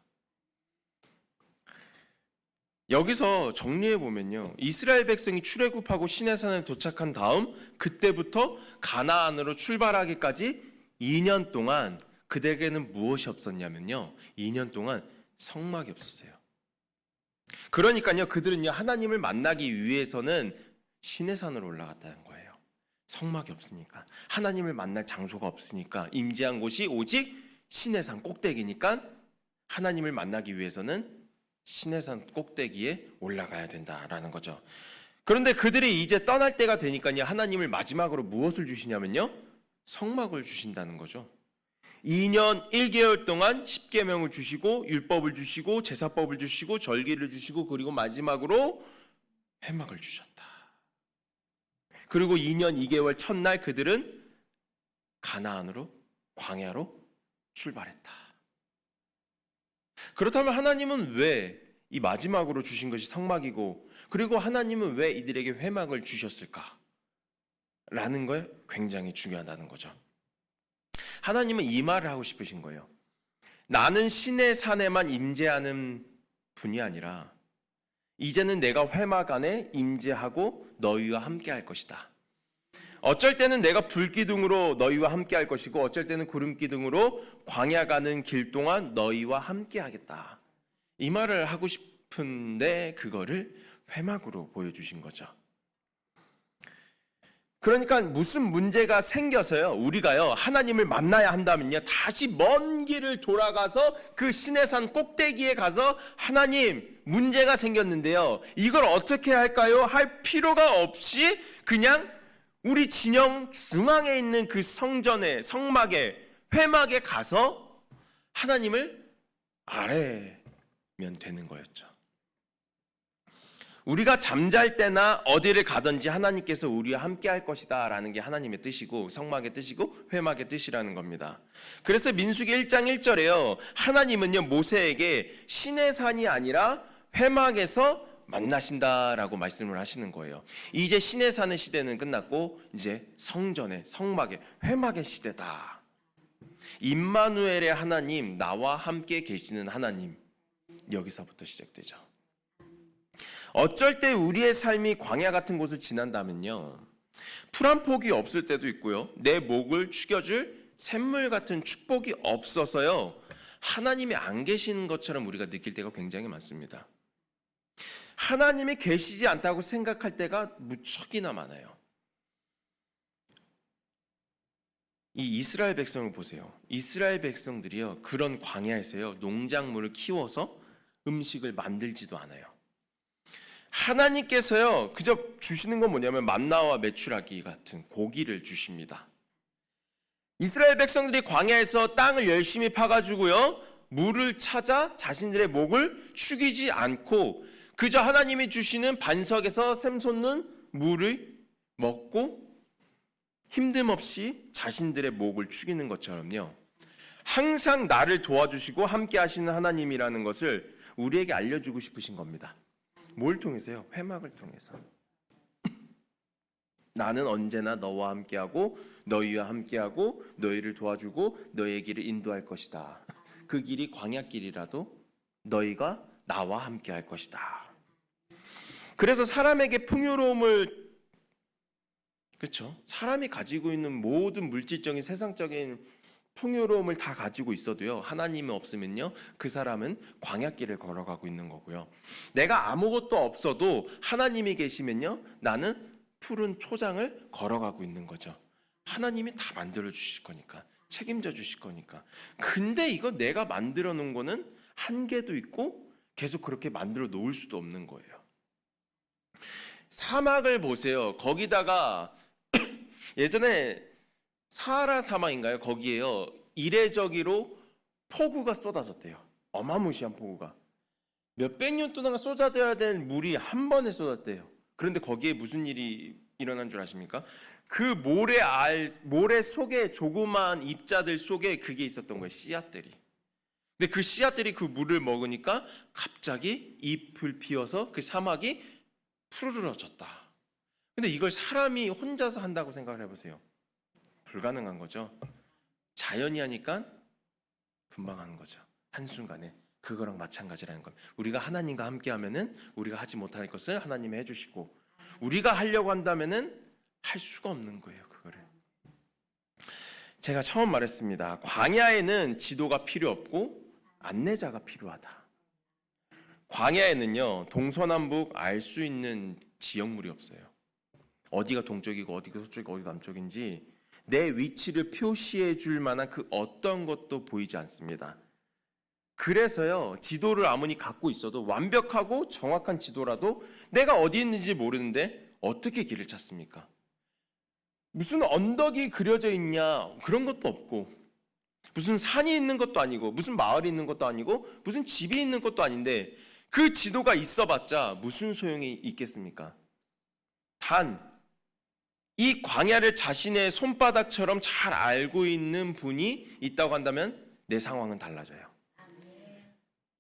여기서 정리해 보면요, 이스라엘 백성이 출애굽하고 시내산에 도착한 다음 그때부터 가나안으로 출발하기까지 2년 동안 그들에게는 무엇이 없었냐면요, 2년 동안 성막이 없었어요. 그러니까요 그들은요 하나님을 만나기 위해서는 시내산으로 올라갔다는 거예요. 성막이 없으니까, 하나님을 만날 장소가 없으니까, 임재한 곳이 오직 시내산 꼭대기니까 하나님을 만나기 위해서는 시내산 꼭대기에 올라가야 된다라는 거죠. 그런데 그들이 이제 떠날 때가 되니까요 하나님을 마지막으로 무엇을 주시냐면요, 성막을 주신다는 거죠. 2년 1개월 동안 십계명을 주시고 율법을 주시고 제사법을 주시고 절기를 주시고 그리고 마지막으로 회막을 주셨다. 그리고 2년 2개월 첫날 그들은 가나안으로, 광야로 출발했다. 그렇다면 하나님은 왜 이 마지막으로 주신 것이 성막이고, 그리고 하나님은 왜 이들에게 회막을 주셨을까? 라는 거 굉장히 중요하다는 거죠. 하나님은 이 말을 하고 싶으신 거예요. 나는 신의 산에만 임재하는 분이 아니라 이제는 내가 회막 안에 임재하고 너희와 함께 할 것이다. 어쩔 때는 내가 불기둥으로 너희와 함께 할 것이고 어쩔 때는 구름기둥으로 광야 가는 길 동안 너희와 함께 하겠다. 이 말을 하고 싶은데 그거를 회막으로 보여주신 거죠. 그러니까 무슨 문제가 생겨서요 우리가요 하나님을 만나야 한다면요 다시 먼 길을 돌아가서 그 시내산 꼭대기에 가서 하나님 문제가 생겼는데요 이걸 어떻게 할까요? 할 필요가 없이 그냥 우리 진영 중앙에 있는 그 성전에, 성막에, 회막에 가서 하나님을 아뢰면 되는 거였죠. 우리가 잠잘 때나 어디를 가든지 하나님께서 우리와 함께 할 것이다 라는 게 하나님의 뜻이고 성막의 뜻이고 회막의 뜻이라는 겁니다. 그래서 민수기 1장 1절에요 하나님은요 모세에게 시내산이 아니라 회막에서 만나신다라고 말씀을 하시는 거예요. 이제 시내산의 시대는 끝났고 이제 성전의, 성막의, 회막의 시대다. 임마누엘의 하나님, 나와 함께 계시는 하나님, 여기서부터 시작되죠. 어쩔 때 우리의 삶이 광야 같은 곳을 지난다면요 풀 한 폭이 없을 때도 있고요 내 목을 축여줄 샘물 같은 축복이 없어서요 하나님이 안 계시는 것처럼 우리가 느낄 때가 굉장히 많습니다. 하나님이 계시지 않다고 생각할 때가 무척이나 많아요. 이 이스라엘 백성을 보세요. 이스라엘 백성들이요 그런 광야에서요 농작물을 키워서 음식을 만들지도 않아요. 하나님께서요 그저 주시는 건 뭐냐면 만나와 메추라기 같은 고기를 주십니다. 이스라엘 백성들이 광야에서 땅을 열심히 파가지고요 물을 찾아 자신들의 목을 축이지 않고 그저 하나님이 주시는 반석에서 샘솟는 물을 먹고 힘듦없이 자신들의 목을 축이는 것처럼요 항상 나를 도와주시고 함께 하시는 하나님이라는 것을 우리에게 알려주고 싶으신 겁니다. 뭘 통해서요? 회막을 통해서. 나는 언제나 너와 함께하고 너희와 함께하고 너희를 도와주고 너희의 길을 인도할 것이다. 그 길이 광야길이라도 너희가 나와 함께할 것이다. 그래서 사람에게 풍요로움을, 그렇죠? 사람이 가지고 있는 모든 물질적인 세상적인 풍요로움을 다 가지고 있어도요, 하나님이 없으면요, 그 사람은 광야길을 걸어가고 있는 거고요. 내가 아무것도 없어도 하나님이 계시면요, 나는 푸른 초장을 걸어가고 있는 거죠. 하나님이 다 만들어 주실 거니까, 책임져 주실 거니까. 근데 이거 내가 만들어 놓은 거는 한계도 있고 계속 그렇게 만들어 놓을 수도 없는 거예요. 사막을 보세요. 거기다가 예전에 사하라 사막인가요? 거기에요, 이례적으로 폭우가 쏟아졌대요. 어마무시한 폭우가 몇백 년 동안 쏟아져야 될 물이 한 번에 쏟았대요. 그런데 거기에 무슨 일이 일어난 줄 아십니까? 그 모래 속에, 조그마한 입자들 속에 그게 있었던 거예요. 씨앗들이. 근데 그 씨앗들이 그 물을 먹으니까 갑자기 잎을 피워서 그 사막이 푸르러졌다. 근데 이걸 사람이 혼자서 한다고 생각을 해보세요. 불가능한 거죠. 자연이 하니까 금방 하는 거죠. 한순간에. 그거랑 마찬가지라는 것. 우리가 하나님과 함께 하면은 우리가 하지 못할 것을 하나님이 해주시고, 우리가 하려고 한다면은 할 수가 없는 거예요. 그거를. 제가 처음 말했습니다. 광야에는 지도가 필요 없고 안내자가 필요하다. 광야에는요, 동서남북 알 수 있는 지형물이 없어요. 어디가 동쪽이고 어디가 서쪽이고 어디가 남쪽인지 내 위치를 표시해 줄 만한 그 어떤 것도 보이지 않습니다. 그래서요, 지도를 아무리 갖고 있어도, 완벽하고 정확한 지도라도 내가 어디 있는지 모르는데 어떻게 길을 찾습니까? 무슨 언덕이 그려져 있냐, 그런 것도 없고, 무슨 산이 있는 것도 아니고, 무슨 마을이 있는 것도 아니고, 무슨 집이 있는 것도 아닌데, 그 지도가 있어봤자 무슨 소용이 있겠습니까? 단 이 광야를 자신의 손바닥처럼 잘 알고 있는 분이 있다고 한다면 내 상황은 달라져요.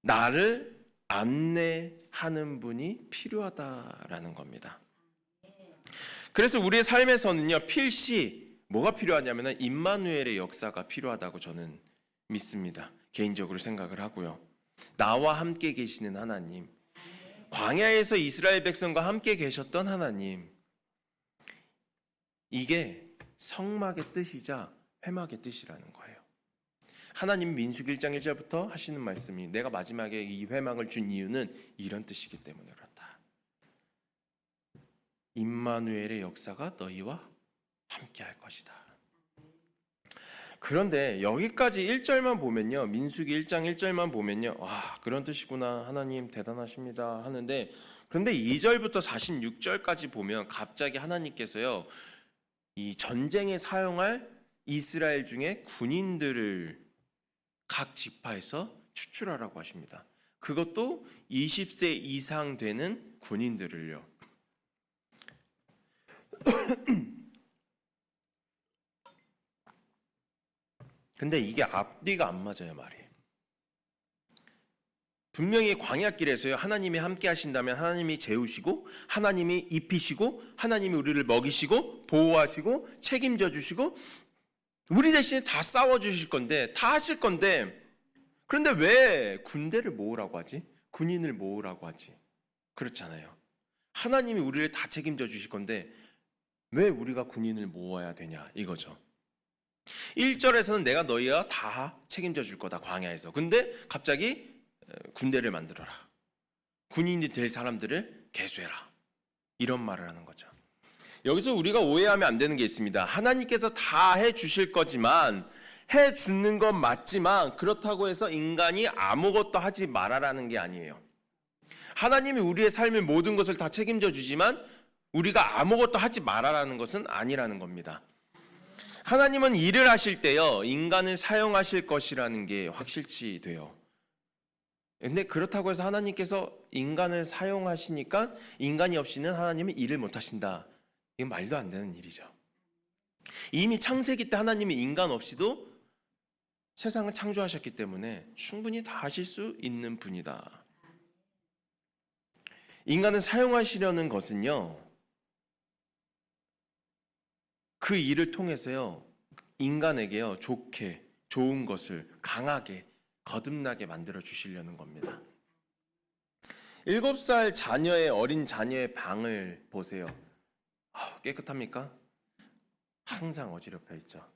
나를 안내하는 분이 필요하다라는 겁니다. 그래서 우리의 삶에서는요, 필시 뭐가 필요하냐면 임마누엘의 역사가 필요하다고 저는 믿습니다. 개인적으로 생각을 하고요. 나와 함께 계시는 하나님, 광야에서 이스라엘 백성과 함께 계셨던 하나님, 이게 성막의 뜻이자 회막의 뜻이라는 거예요. 하나님 민수기 1장 1절부터 하시는 말씀이, 내가 마지막에 이 회막을 준 이유는 이런 뜻이기 때문에 그렇다. 임마누엘의 역사가 너희와 함께 할 것이다. 그런데 여기까지 1절만 보면요, 민수기 1장 1절만 보면요, 와, 그런 뜻이구나, 하나님 대단하십니다 하는데, 그런데 2절부터 46절까지 보면 갑자기 하나님께서요, 이 전쟁에 사용할 이스라엘 중에 군인들을 각 지파에서 추출하라고 하십니다. 그것도 20세 이상 되는 군인들을요. 근데 이게 앞뒤가 안 맞아요, 말이. 분명히 광야길에서요, 하나님이 함께 하신다면 하나님이 재우시고, 하나님이 입히시고, 하나님이 우리를 먹이시고, 보호하시고, 책임져 주시고, 우리 대신에 다 싸워주실 건데, 다 하실 건데, 그런데 왜 군대를 모으라고 하지? 군인을 모으라고 하지? 그렇잖아요. 하나님이 우리를 다 책임져 주실 건데 왜 우리가 군인을 모아야 되냐, 이거죠. 1절에서는 내가 너희와 다 책임져 줄 거다, 광야에서. 근데 갑자기 군대를 만들어라, 군인이 될 사람들을 계수해라, 이런 말을 하는 거죠. 여기서 우리가 오해하면 안 되는 게 있습니다. 하나님께서 다 해주실 거지만, 해주는 건 맞지만, 그렇다고 해서 인간이 아무것도 하지 말아라는 게 아니에요. 하나님이 우리의 삶의 모든 것을 다 책임져 주지만 우리가 아무것도 하지 말아라는 것은 아니라는 겁니다. 하나님은 일을 하실 때요, 인간을 사용하실 것이라는 게 확실치 돼요. 근데 그렇다고 해서 하나님께서 인간을 사용하시니까 인간이 없이는 하나님은 일을 못 하신다, 이건 말도 안 되는 일이죠. 이미 창세기 때 하나님이 인간 없이도 세상을 창조하셨기 때문에 충분히 다 하실 수 있는 분이다. 인간을 사용하시려는 것은요, 그 일을 통해서요, 인간에게요, 좋게, 좋은 것을 강하게, 거듭나게 만들어 주시려는 겁니다. 7살 자녀의, 어린 자녀의 방을 보세요. 깨끗합니까? 항상 어지럽혀 있죠.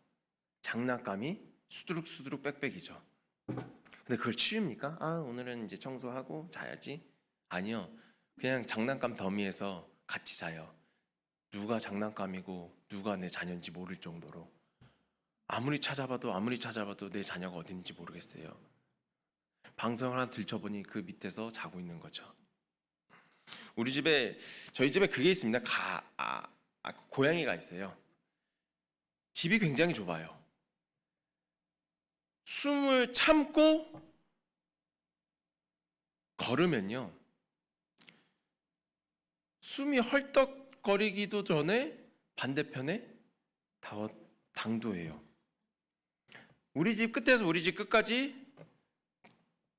장난감이 수두룩수두룩 빽빽이죠. 근데 그걸 치웁니까? 오늘은 이제 청소하고 자야지. 아니요. 그냥 장난감 더미에서 같이 자요. 누가 장난감이고 누가 내 자녀인지 모를 정도로. 아무리 찾아봐도 내 자녀가 어디 있는지 모르겠어요. 방석을 하나 들춰보니 그 밑에서 자고 있는 거죠. 저희 집에 그게 있습니다. 고양이가 있어요. 집이 굉장히 좁아요. 숨을 참고 걸으면요, 숨이 헐떡거리기도 전에 반대편에 당도예요. 우리 집 끝에서 우리 집 끝까지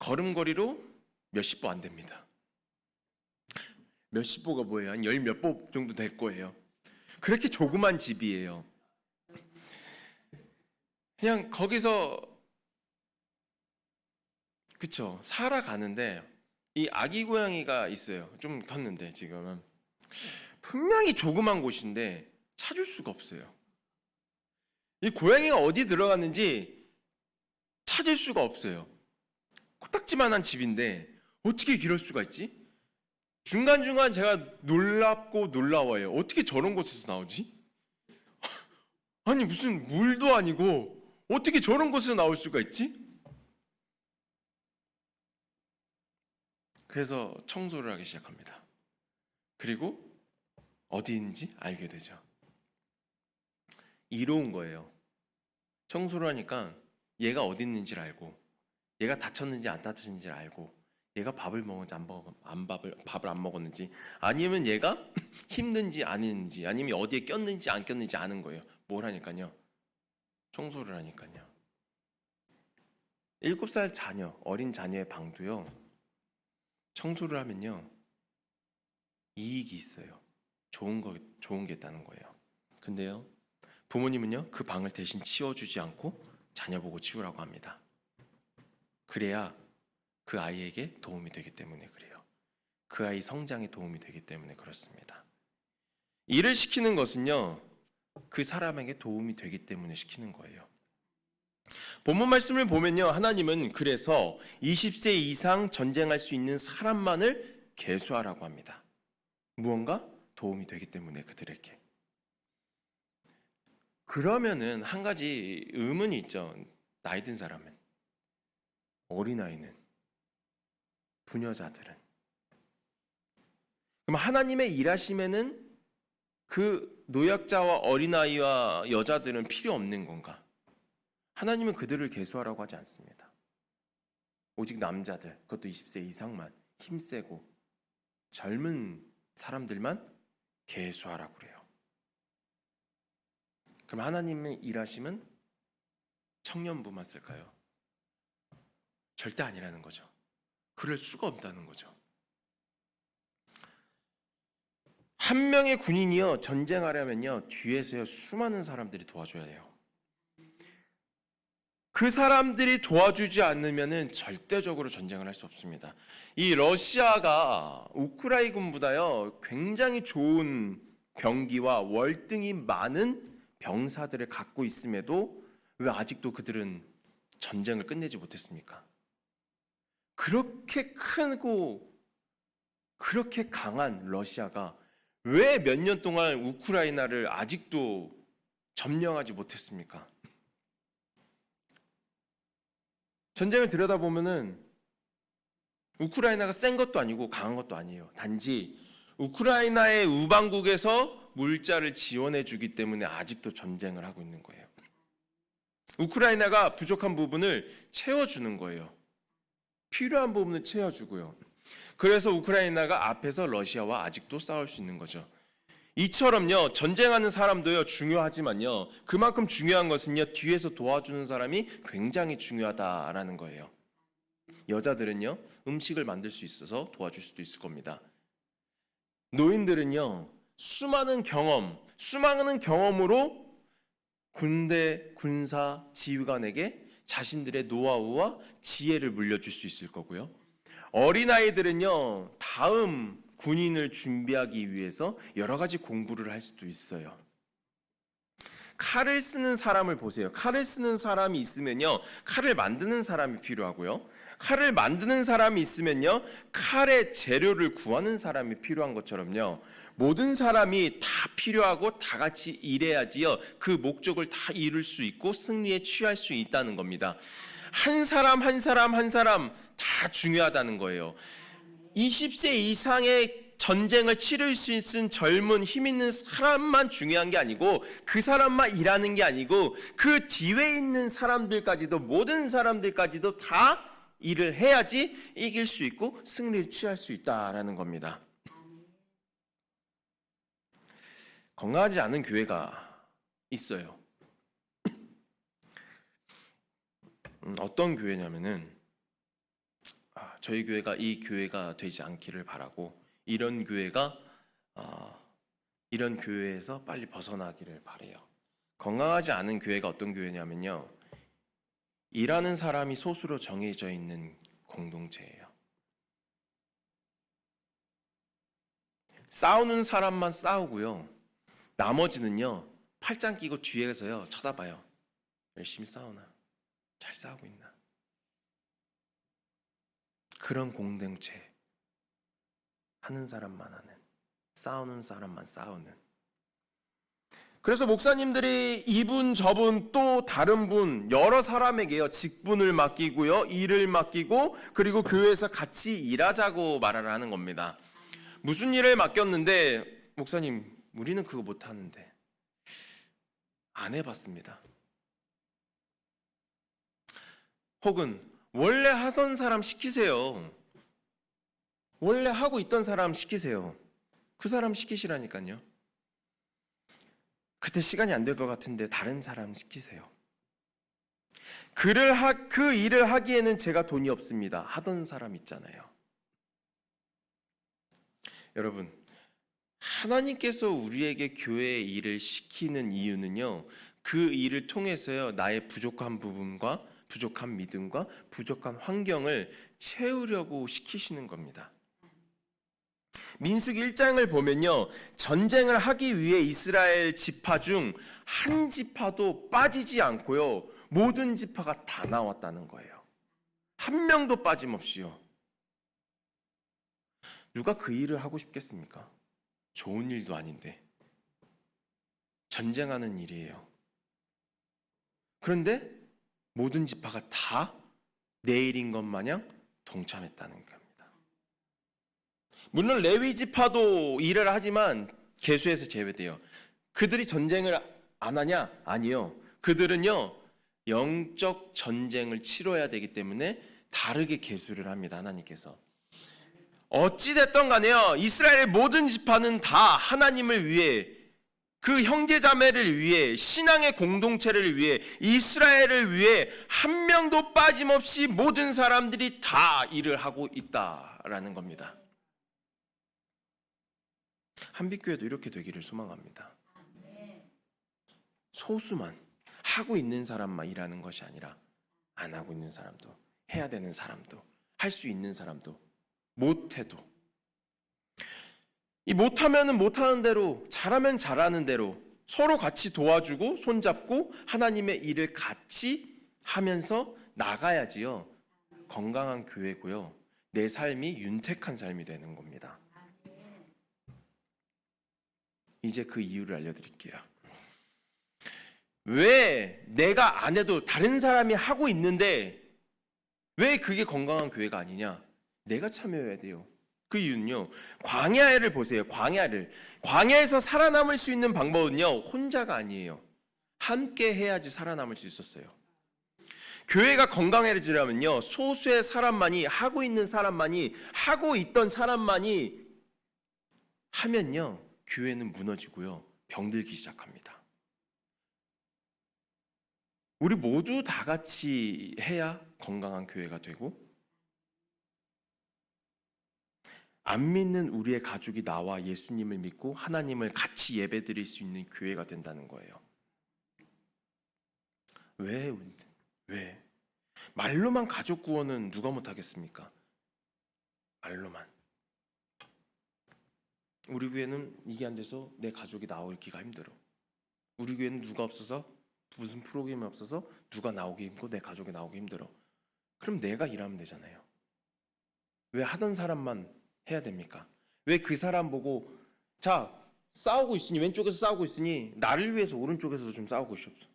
걸음거리로 몇십 보 안 됩니다. 몇십 보가 뭐예요? 한 열 몇 보 정도 될 거예요. 그렇게 조그만 집이에요. 그냥 거기서 그쵸, 살아가는데 이 아기 고양이가 있어요. 좀 컸는데 지금은 분명히 조그만 곳인데 찾을 수가 없어요. 이 고양이가 어디 들어갔는지 찾을 수가 없어요. 코딱지만한 집인데 어떻게 이럴 수가 있지? 중간중간 제가 놀랍고 놀라워요. 어떻게 저런 곳에서 나오지? 아니 무슨 물도 아니고 어떻게 저런 곳에서 나올 수가 있지? 그래서 청소를 하기 시작합니다. 그리고 어디인지 알게 되죠. 이로운 거예요. 청소를 하니까 얘가 어디 있는지를 알고, 얘가 다쳤는지 안 다쳤는지를 알고, 얘가 밥을 먹었는지 밥을 안 먹었는지, 아니면 얘가 힘든지 아닌지, 아니면 어디에 꼈는지 안 꼈는지 아는 거예요. 뭘 하니까요? 청소를 하니까요. 7살 자녀, 어린 자녀의 방도요, 청소를 하면요, 이익이 있어요. 좋은 게 있다는 거예요. 근데요, 부모님은요, 그 방을 대신 치워주지 않고 자녀 보고 치우라고 합니다. 그래야 그 아이에게 도움이 되기 때문에 그래요. 그 아이 성장에 도움이 되기 때문에 그렇습니다. 일을 시키는 것은요, 그 사람에게 도움이 되기 때문에 시키는 거예요. 본문 말씀을 보면요, 하나님은 그래서 20세 이상 전쟁할 수 있는 사람만을 계수하라고 합니다. 무언가 도움이 되기 때문에 그들에게. 그러면은 한 가지 의문이 있죠. 나이 든 사람은, 어린아이는, 부녀자들은. 그럼 하나님의 일하심에는 그 노약자와 어린아이와 여자들은 필요 없는 건가? 하나님은 그들을 계수하라고 하지 않습니다. 오직 남자들, 그것도 20세 이상만, 힘세고 젊은 사람들만 계수하라고 그래요. 그럼 하나님의 일하심은 청년부만 쓸까요? 절대 아니라는 거죠. 그럴 수가 없다는 거죠. 한 명의 군인이요, 전쟁하려면요, 뒤에서요, 수많은 사람들이 도와줘야 해요. 그 사람들이 도와주지 않으면은 절대적으로 전쟁을 할 수 없습니다. 이 러시아가 우크라이나군보다요, 굉장히 좋은 병기와 월등히 많은 병사들을 갖고 있음에도 왜 아직도 그들은 전쟁을 끝내지 못했습니까? 그렇게 크고 그렇게 강한 러시아가 왜 몇 년 동안 우크라이나를 아직도 점령하지 못했습니까? 전쟁을 들여다보면은 우크라이나가 센 것도 아니고 강한 것도 아니에요. 단지 우크라이나의 우방국에서 물자를 지원해 주기 때문에 아직도 전쟁을 하고 있는 거예요. 우크라이나가 부족한 부분을 채워주는 거예요. 필요한 부분을 채워주고요. 그래서 우크라이나가 앞에서 러시아와 아직도 싸울 수 있는 거죠. 이처럼요, 전쟁하는 사람도요 중요하지만요, 그만큼 중요한 것은요, 뒤에서 도와주는 사람이 굉장히 중요하다라는 거예요. 여자들은요, 음식을 만들 수 있어서 도와줄 수도 있을 겁니다. 노인들은요, 수많은 경험으로 군대, 군사, 지휘관에게 자신들의 노하우와 지혜를 물려줄 수 있을 거고요. 어린아이들은요, 다음 군인을 준비하기 위해서 여러 가지 공부를 할 수도 있어요. 칼을 쓰는 사람을 보세요. 칼을 쓰는 사람이 있으면요, 칼을 만드는 사람이 필요하고요. 칼을 만드는 사람이 있으면요, 칼의 재료를 구하는 사람이 필요한 것처럼요, 모든 사람이 다 필요하고 다 같이 일해야지요, 그 목적을 다 이룰 수 있고 승리에 취할 수 있다는 겁니다. 한 사람 한 사람 한 사람 다 중요하다는 거예요. 20세 이상의 전쟁을 치를 수 있는 젊은 힘 있는 사람만 중요한 게 아니고, 그 사람만 일하는 게 아니고 그 뒤에 있는 사람들까지도, 모든 사람들까지도 다 일을 해야지 이길 수 있고 승리를 취할 수 있다라는 겁니다. 건강하지 않은 교회가 있어요. 어떤 교회냐면은, 저희 교회가 이 교회가 되지 않기를 바라고, 이런 교회가 이런 교회에서 빨리 벗어나기를 바래요. 건강하지 않은 교회가 어떤 교회냐면요, 일하는 사람이 소수로 정해져 있는 공동체예요. 싸우는 사람만 싸우고요, 나머지는요 팔짱 끼고 뒤에서요 쳐다봐요. 열심히 싸우나, 잘 싸우고 있나. 그런 공동체, 하는 사람만 하는, 싸우는 사람만 싸우는. 그래서 목사님들이 이분 저분 또 다른 분, 여러 사람에게요 직분을 맡기고요, 일을 맡기고, 그리고 교회에서 같이 일하자고 말을 하는 겁니다. 무슨 일을 맡겼는데, 목사님 우리는 그거 못하는데. 안 해봤습니다. 혹은 원래 하던 사람 시키세요. 원래 하고 있던 사람 시키세요. 그 사람 시키시라니까요. 그때 시간이 안 될 것 같은데 다른 사람 시키세요. 그 일을 하기에는 제가 돈이 없습니다. 하던 사람 있잖아요. 여러분, 하나님께서 우리에게 교회의 일을 시키는 이유는요, 그 일을 통해서요 나의 부족한 부분과 부족한 믿음과 부족한 환경을 채우려고 시키시는 겁니다. 민수기 1장을 보면요, 전쟁을 하기 위해 이스라엘 지파 중 한 지파도 빠지지 않고요, 모든 지파가 다 나왔다는 거예요. 한 명도 빠짐없이요. 누가 그 일을 하고 싶겠습니까? 좋은 일도 아닌데. 전쟁하는 일이에요. 그런데 모든 지파가 다 내 일인 것 마냥 동참했다는 겁니다. 물론 레위 지파도 일을 하지만 계수에서 제외돼요. 그들이 전쟁을 안 하냐? 아니요. 그들은요 영적 전쟁을 치러야 되기 때문에 다르게 계수를 합니다. 하나님께서. 어찌됐든 간에요, 이스라엘의 모든 지파는 다 하나님을 위해, 그 형제자매를 위해, 신앙의 공동체를 위해, 이스라엘을 위해 한 명도 빠짐없이 모든 사람들이 다 일을 하고 있다라는 겁니다. 한빛교회도 이렇게 되기를 소망합니다. 소수만, 하고 있는 사람만 일하는 것이 아니라 안 하고 있는 사람도, 해야 되는 사람도, 할 수 있는 사람도, 못해도, 이 못하면은 못하는 대로, 잘하면 잘하는 대로 서로 같이 도와주고 손잡고 하나님의 일을 같이 하면서 나가야지요 건강한 교회고요, 내 삶이 윤택한 삶이 되는 겁니다. 이제 그 이유를 알려드릴게요. 왜 내가 안 해도 다른 사람이 하고 있는데 왜 그게 건강한 교회가 아니냐? 내가 참여해야 돼요. 그 이유는요, 광야를 보세요. 광야에서 살아남을 수 있는 방법은요 혼자가 아니에요. 함께 해야지 살아남을 수 있었어요. 교회가 건강해지려면요, 소수의 사람만이, 하고 있는 사람만이, 하고 있던 사람만이 하면요 교회는 무너지고요 병들기 시작합니다. 우리 모두 다 같이 해야 건강한 교회가 되고, 안 믿는 우리의 가족이 나와 예수님을 믿고 하나님을 같이 예배드릴 수 있는 교회가 된다는 거예요. 왜? 말로만 가족 구원은 누가 못하겠습니까? 말로만. 우리 교회는 이게 안 돼서 내 가족이 나오기가 힘들어. 우리 교회는 누가 없어서, 무슨 프로그램이 없어서 누가 나오기 힘들고 내 가족이 나오기 힘들어. 그럼 내가 일하면 되잖아요. 왜 하던 사람만 해야 됩니까? 왜 그 사람 보고 자 싸우고 있으니, 왼쪽에서 싸우고 있으니 나를 위해서 오른쪽에서도 좀 싸우고 있었어.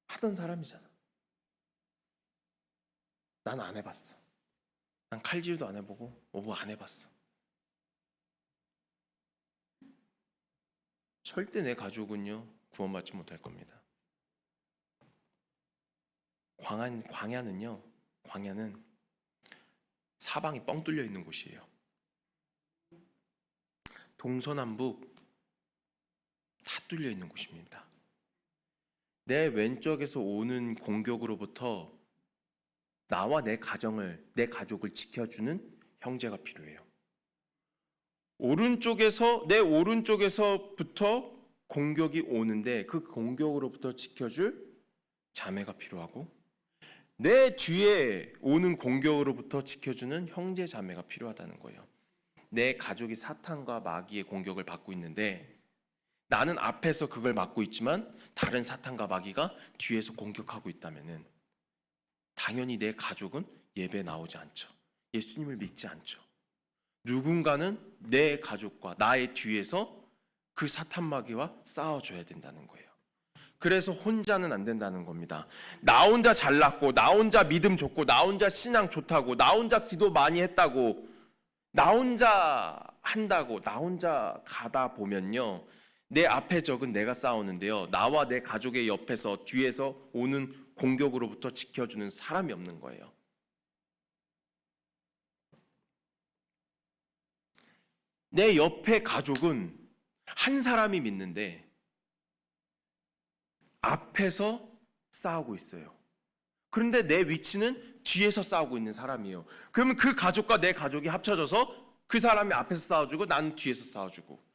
하던 사람이잖아. 난 안 해봤어. 난 칼질도 안 해보고 뭐 안 해봤어. 절대 내 가족은요 구원받지 못할 겁니다. 광야는 사방이 뻥 뚫려 있는 곳이에요. 동서남북 다 뚫려 있는 곳입니다. 내 왼쪽에서 오는 공격으로부터 나와 내 가족을 지켜주는 형제가 필요해요. 내 오른쪽에서부터 공격이 오는데 그 공격으로부터 지켜줄 자매가 필요하고, 내 뒤에 오는 공격으로부터 지켜주는 형제 자매가 필요하다는 거예요. 내 가족이 사탄과 마귀의 공격을 받고 있는데 나는 앞에서 그걸 막고 있지만 다른 사탄과 마귀가 뒤에서 공격하고 있다면은 당연히 내 가족은 예배에 나오지 않죠. 예수님을 믿지 않죠. 누군가는 내 가족과 나의 뒤에서 그 사탄 마귀와 싸워줘야 된다는 거예요. 그래서 혼자는 안 된다는 겁니다. 나 혼자 잘났고, 나 혼자 믿음 좋고, 나 혼자 신앙 좋다고, 나 혼자 기도 많이 했다고, 나 혼자 한다고, 나 혼자 가다 보면요, 내 앞에 적은 내가 싸우는데요, 나와 내 가족의 옆에서 뒤에서 오는 공격으로부터 지켜주는 사람이 없는 거예요. 내 옆에 가족은 한 사람이 믿는데 앞에서 싸우고 있어요. 그런데 내 위치는 뒤에서 싸우고 있는 사람이에요. 그러면 그 가족과 내 가족이 합쳐져서 그 사람이 앞에서 싸워주고 나는 뒤에서 싸워주고,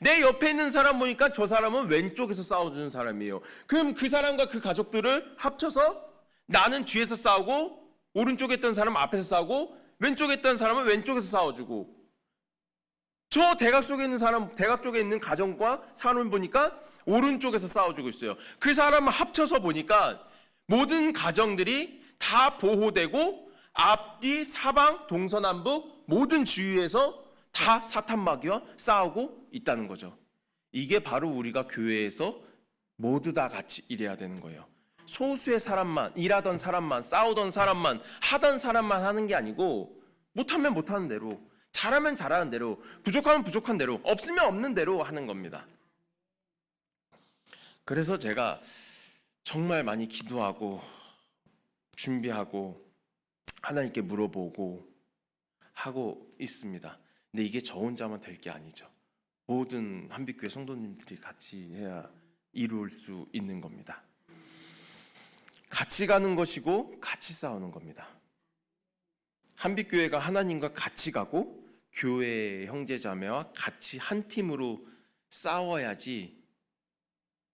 내 옆에 있는 사람 보니까 저 사람은 왼쪽에서 싸워주는 사람이에요. 그럼 그 사람과 그 가족들을 합쳐서 나는 뒤에서 싸우고, 오른쪽에 있던 사람은 앞에서 싸우고, 왼쪽에 있던 사람은 왼쪽에서 싸워주고, 저 대각 쪽에 있는 가정과 사람을 보니까 오른쪽에서 싸워주고 있어요. 그 사람을 합쳐서 보니까 모든 가정들이 다 보호되고 앞뒤 사방 동서남북 모든 주위에서 다 사탄 마귀와 싸우고 있다는 거죠. 이게 바로 우리가 교회에서 모두 다 같이 일해야 되는 거예요. 소수의 사람만, 일하던 사람만, 싸우던 사람만, 하던 사람만 하는 게 아니고, 못하면 못하는 대로, 잘하면 잘하는 대로, 부족하면 부족한 대로, 없으면 없는 대로 하는 겁니다. 그래서 제가 정말 많이 기도하고 준비하고 하나님께 물어보고 하고 있습니다. 근데 이게 저 혼자만 될 게 아니죠. 모든 한빛교회 성도님들이 같이 해야 이룰 수 있는 겁니다. 같이 가는 것이고 같이 싸우는 겁니다. 한빛교회가 하나님과 같이 가고 교회의 형제자매와 같이 한 팀으로 싸워야지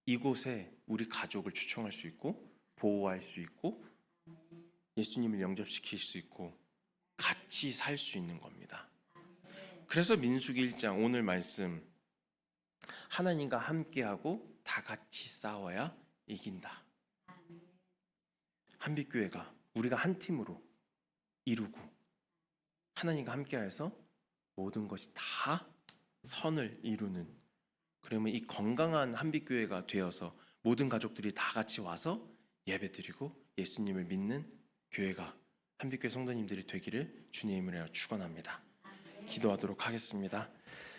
이곳에 우리 가족을 초청할 수 있고 보호할 수 있고 예수님을 영접시킬 수 있고 같이 살 수 있는 겁니다. 그래서 민수기 1장 오늘 말씀, 하나님과 함께하고 다 같이 싸워야 이긴다. 한빛교회가 우리가 한 팀으로 이루고 하나님과 함께해서 모든 것이 다 선을 이루는, 그러면 이 건강한 한빛교회가 되어서 모든 가족들이 다 같이 와서 예배드리고 예수님을 믿는 교회가 한빛교회 성도님들이 되기를 주님의 이름으로 축원합니다. 기도하도록 하겠습니다.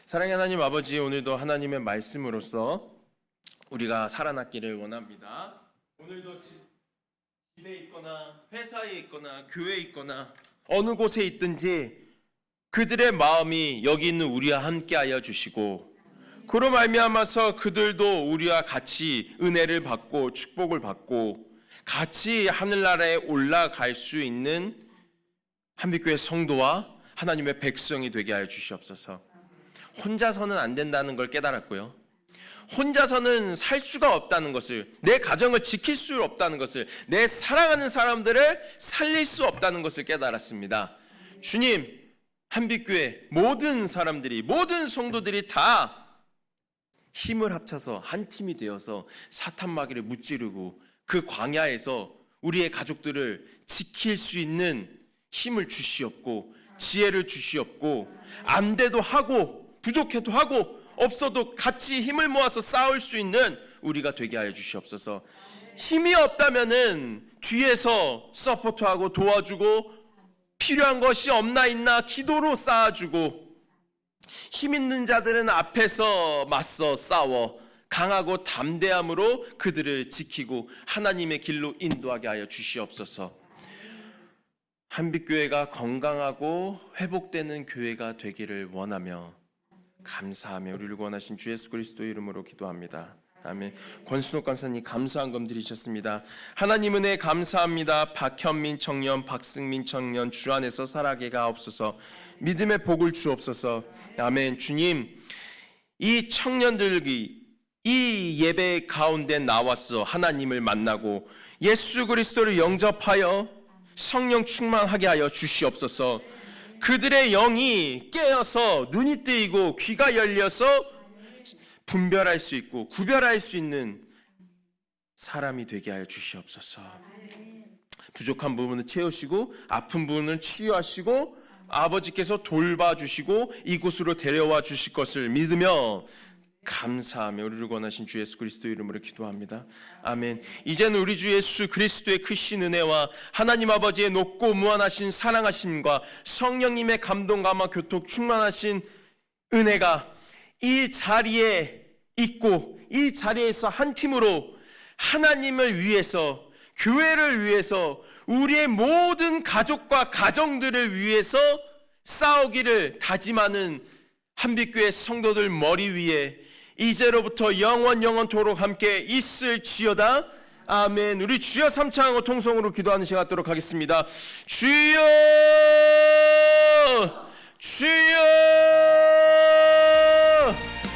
사랑의 하나님 아버지, 오늘도 하나님의 말씀으로써 우리가 살아났기를 원합니다. 오늘도 집에 있거나 회사에 있거나 교회에 있거나 어느 곳에 있든지 그들의 마음이 여기 있는 우리와 함께하여 주시고, 그로 말미암아서 그들도 우리와 같이 은혜를 받고 축복을 받고 같이 하늘나라에 올라갈 수 있는 한빛교회 성도와 하나님의 백성이 되게 하여 주시옵소서. 혼자서는 안 된다는 걸 깨달았고요, 혼자서는 살 수가 없다는 것을, 내 가정을 지킬 수 없다는 것을, 내 사랑하는 사람들을 살릴 수 없다는 것을 깨달았습니다. 주님, 한빛교회 모든 사람들이, 모든 성도들이 다 힘을 합쳐서 한 팀이 되어서 사탄 마귀를 무찌르고 그 광야에서 우리의 가족들을 지킬 수 있는 힘을 주시옵고 지혜를 주시옵고, 안 돼도 하고 부족해도 하고 없어도 같이 힘을 모아서 싸울 수 있는 우리가 되게 하여 주시옵소서. 힘이 없다면은 뒤에서 서포트하고 도와주고, 필요한 것이 없나 있나 기도로 쌓아주고, 힘 있는 자들은 앞에서 맞서 싸워 강하고 담대함으로 그들을 지키고 하나님의 길로 인도하게 하여 주시옵소서. 한빛교회가 건강하고 회복되는 교회가 되기를 원하며 감사하며 우리를 구원하신 주 예수 그리스도의 이름으로 기도합니다. 아멘. 권순옥 간사님 감사한 금 드리셨습니다. 하나님 은혜 감사합니다. 박현민 청년, 박승민 청년 주 안에서 살아가게 하옵소서. 믿음의 복을 주옵소서. 아멘. 주님, 이 청년들이 이 예배 가운데 나와서 하나님을 만나고 예수 그리스도를 영접하여 성령 충만하게 하여 주시옵소서. 그들의 영이 깨어서 눈이 뜨이고 귀가 열려서 분별할 수 있고 구별할 수 있는 사람이 되게 하여 주시옵소서. 부족한 부분을 채우시고 아픈 부분을 치유하시고 아버지께서 돌봐주시고 이곳으로 데려와 주실 것을 믿으며 감사하며 우리를 권하신 주 예수 그리스도 이름으로 기도합니다. 아멘. 이제는 우리 주 예수 그리스도의 크신 은혜와 하나님 아버지의 높고 무한하신 사랑하심과 성령님의 감동 감화 교통 충만하신 은혜가 이 자리에 있고 이 자리에서 한 팀으로 하나님을 위해서, 교회를 위해서, 우리의 모든 가족과 가정들을 위해서 싸우기를 다짐하는 한빛교회 성도들 머리 위에 이제로부터 영원토록 함께 있을지어다. 아멘. 우리 주여 삼창하고 통성으로 기도하는 시간 갖도록 하겠습니다. 주여, 주여,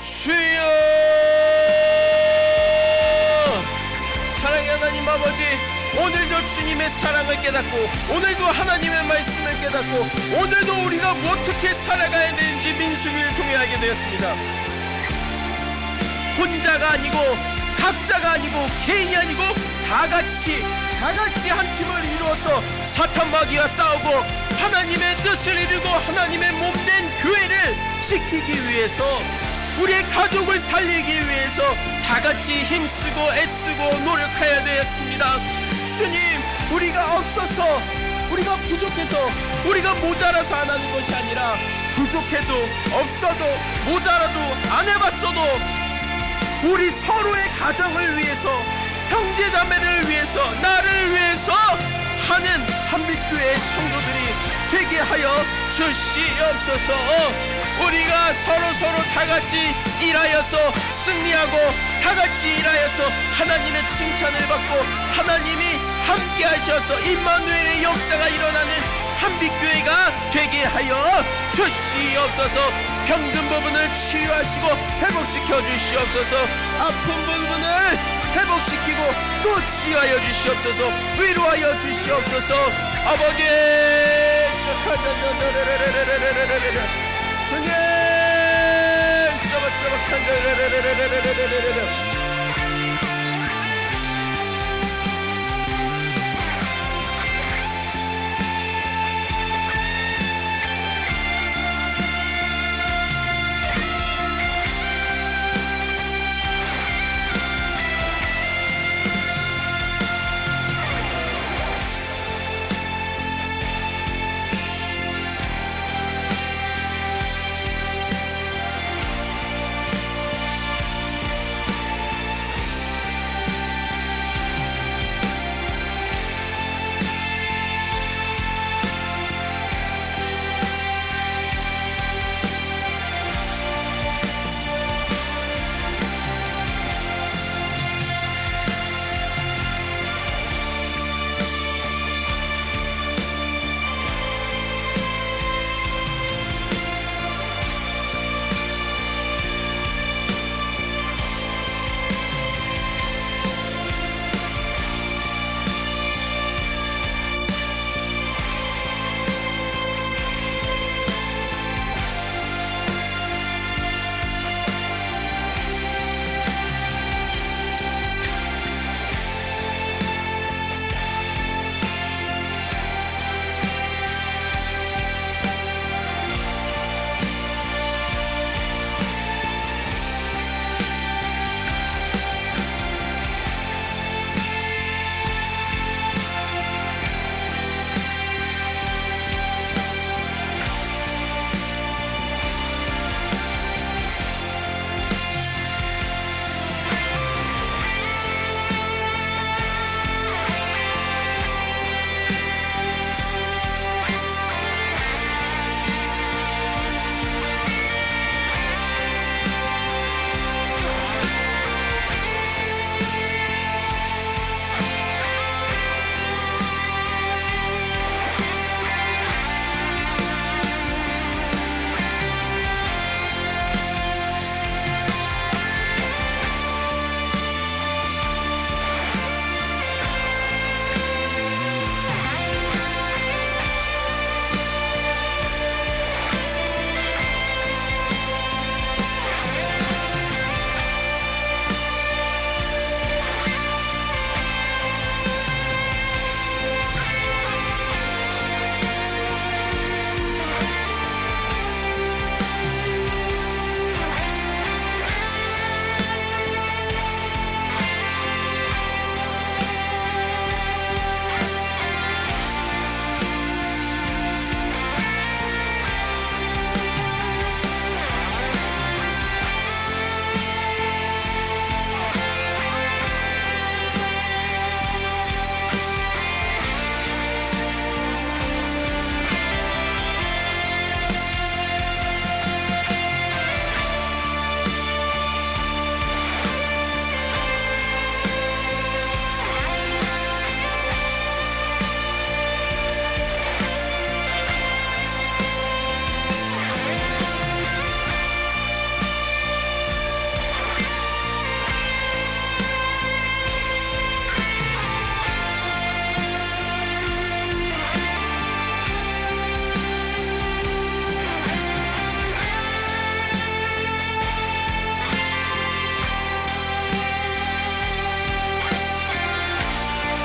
주여. 사랑의 하나님 아버지, 오늘도 주님의 사랑을 깨닫고, 오늘도 하나님의 말씀을 깨닫고, 오늘도 우리가 어떻게 살아가야 되는지 민수기를 통해 알게 되었습니다. 혼자가 아니고 각자가 아니고 개인이 아니고 다같이 한 팀을 이루어서 사탄 마귀와 싸우고 하나님의 뜻을 이루고 하나님의 몸된 교회를 지키기 위해서, 우리의 가족을 살리기 위해서 다같이 힘쓰고 애쓰고 노력해야 되었습니다. 주님, 우리가 없어서, 우리가 부족해서, 우리가 모자라서 안 하는 것이 아니라 부족해도 없어도 모자라도 안 해봤어도 우리 서로의 가정을 위해서, 형제자매를 위해서, 나를 위해서 하는 한빛교회의 성도들이 되게 하여 주시옵소서. 우리가 서로 다같이 일하여서 승리하고 다같이 일하여서 하나님의 칭찬을 받고 하나님이 함께 하셔서 임마누엘의 역사가 일어나는 한빛교회가 되게 하여 주시옵소서. 병든 부분을 치유하시고 회복시켜 주시옵소서. 아픈 부분을 회복시키고 또 치유하여 주시옵소서. 위로하여 주시옵소서. 아버지, 주님,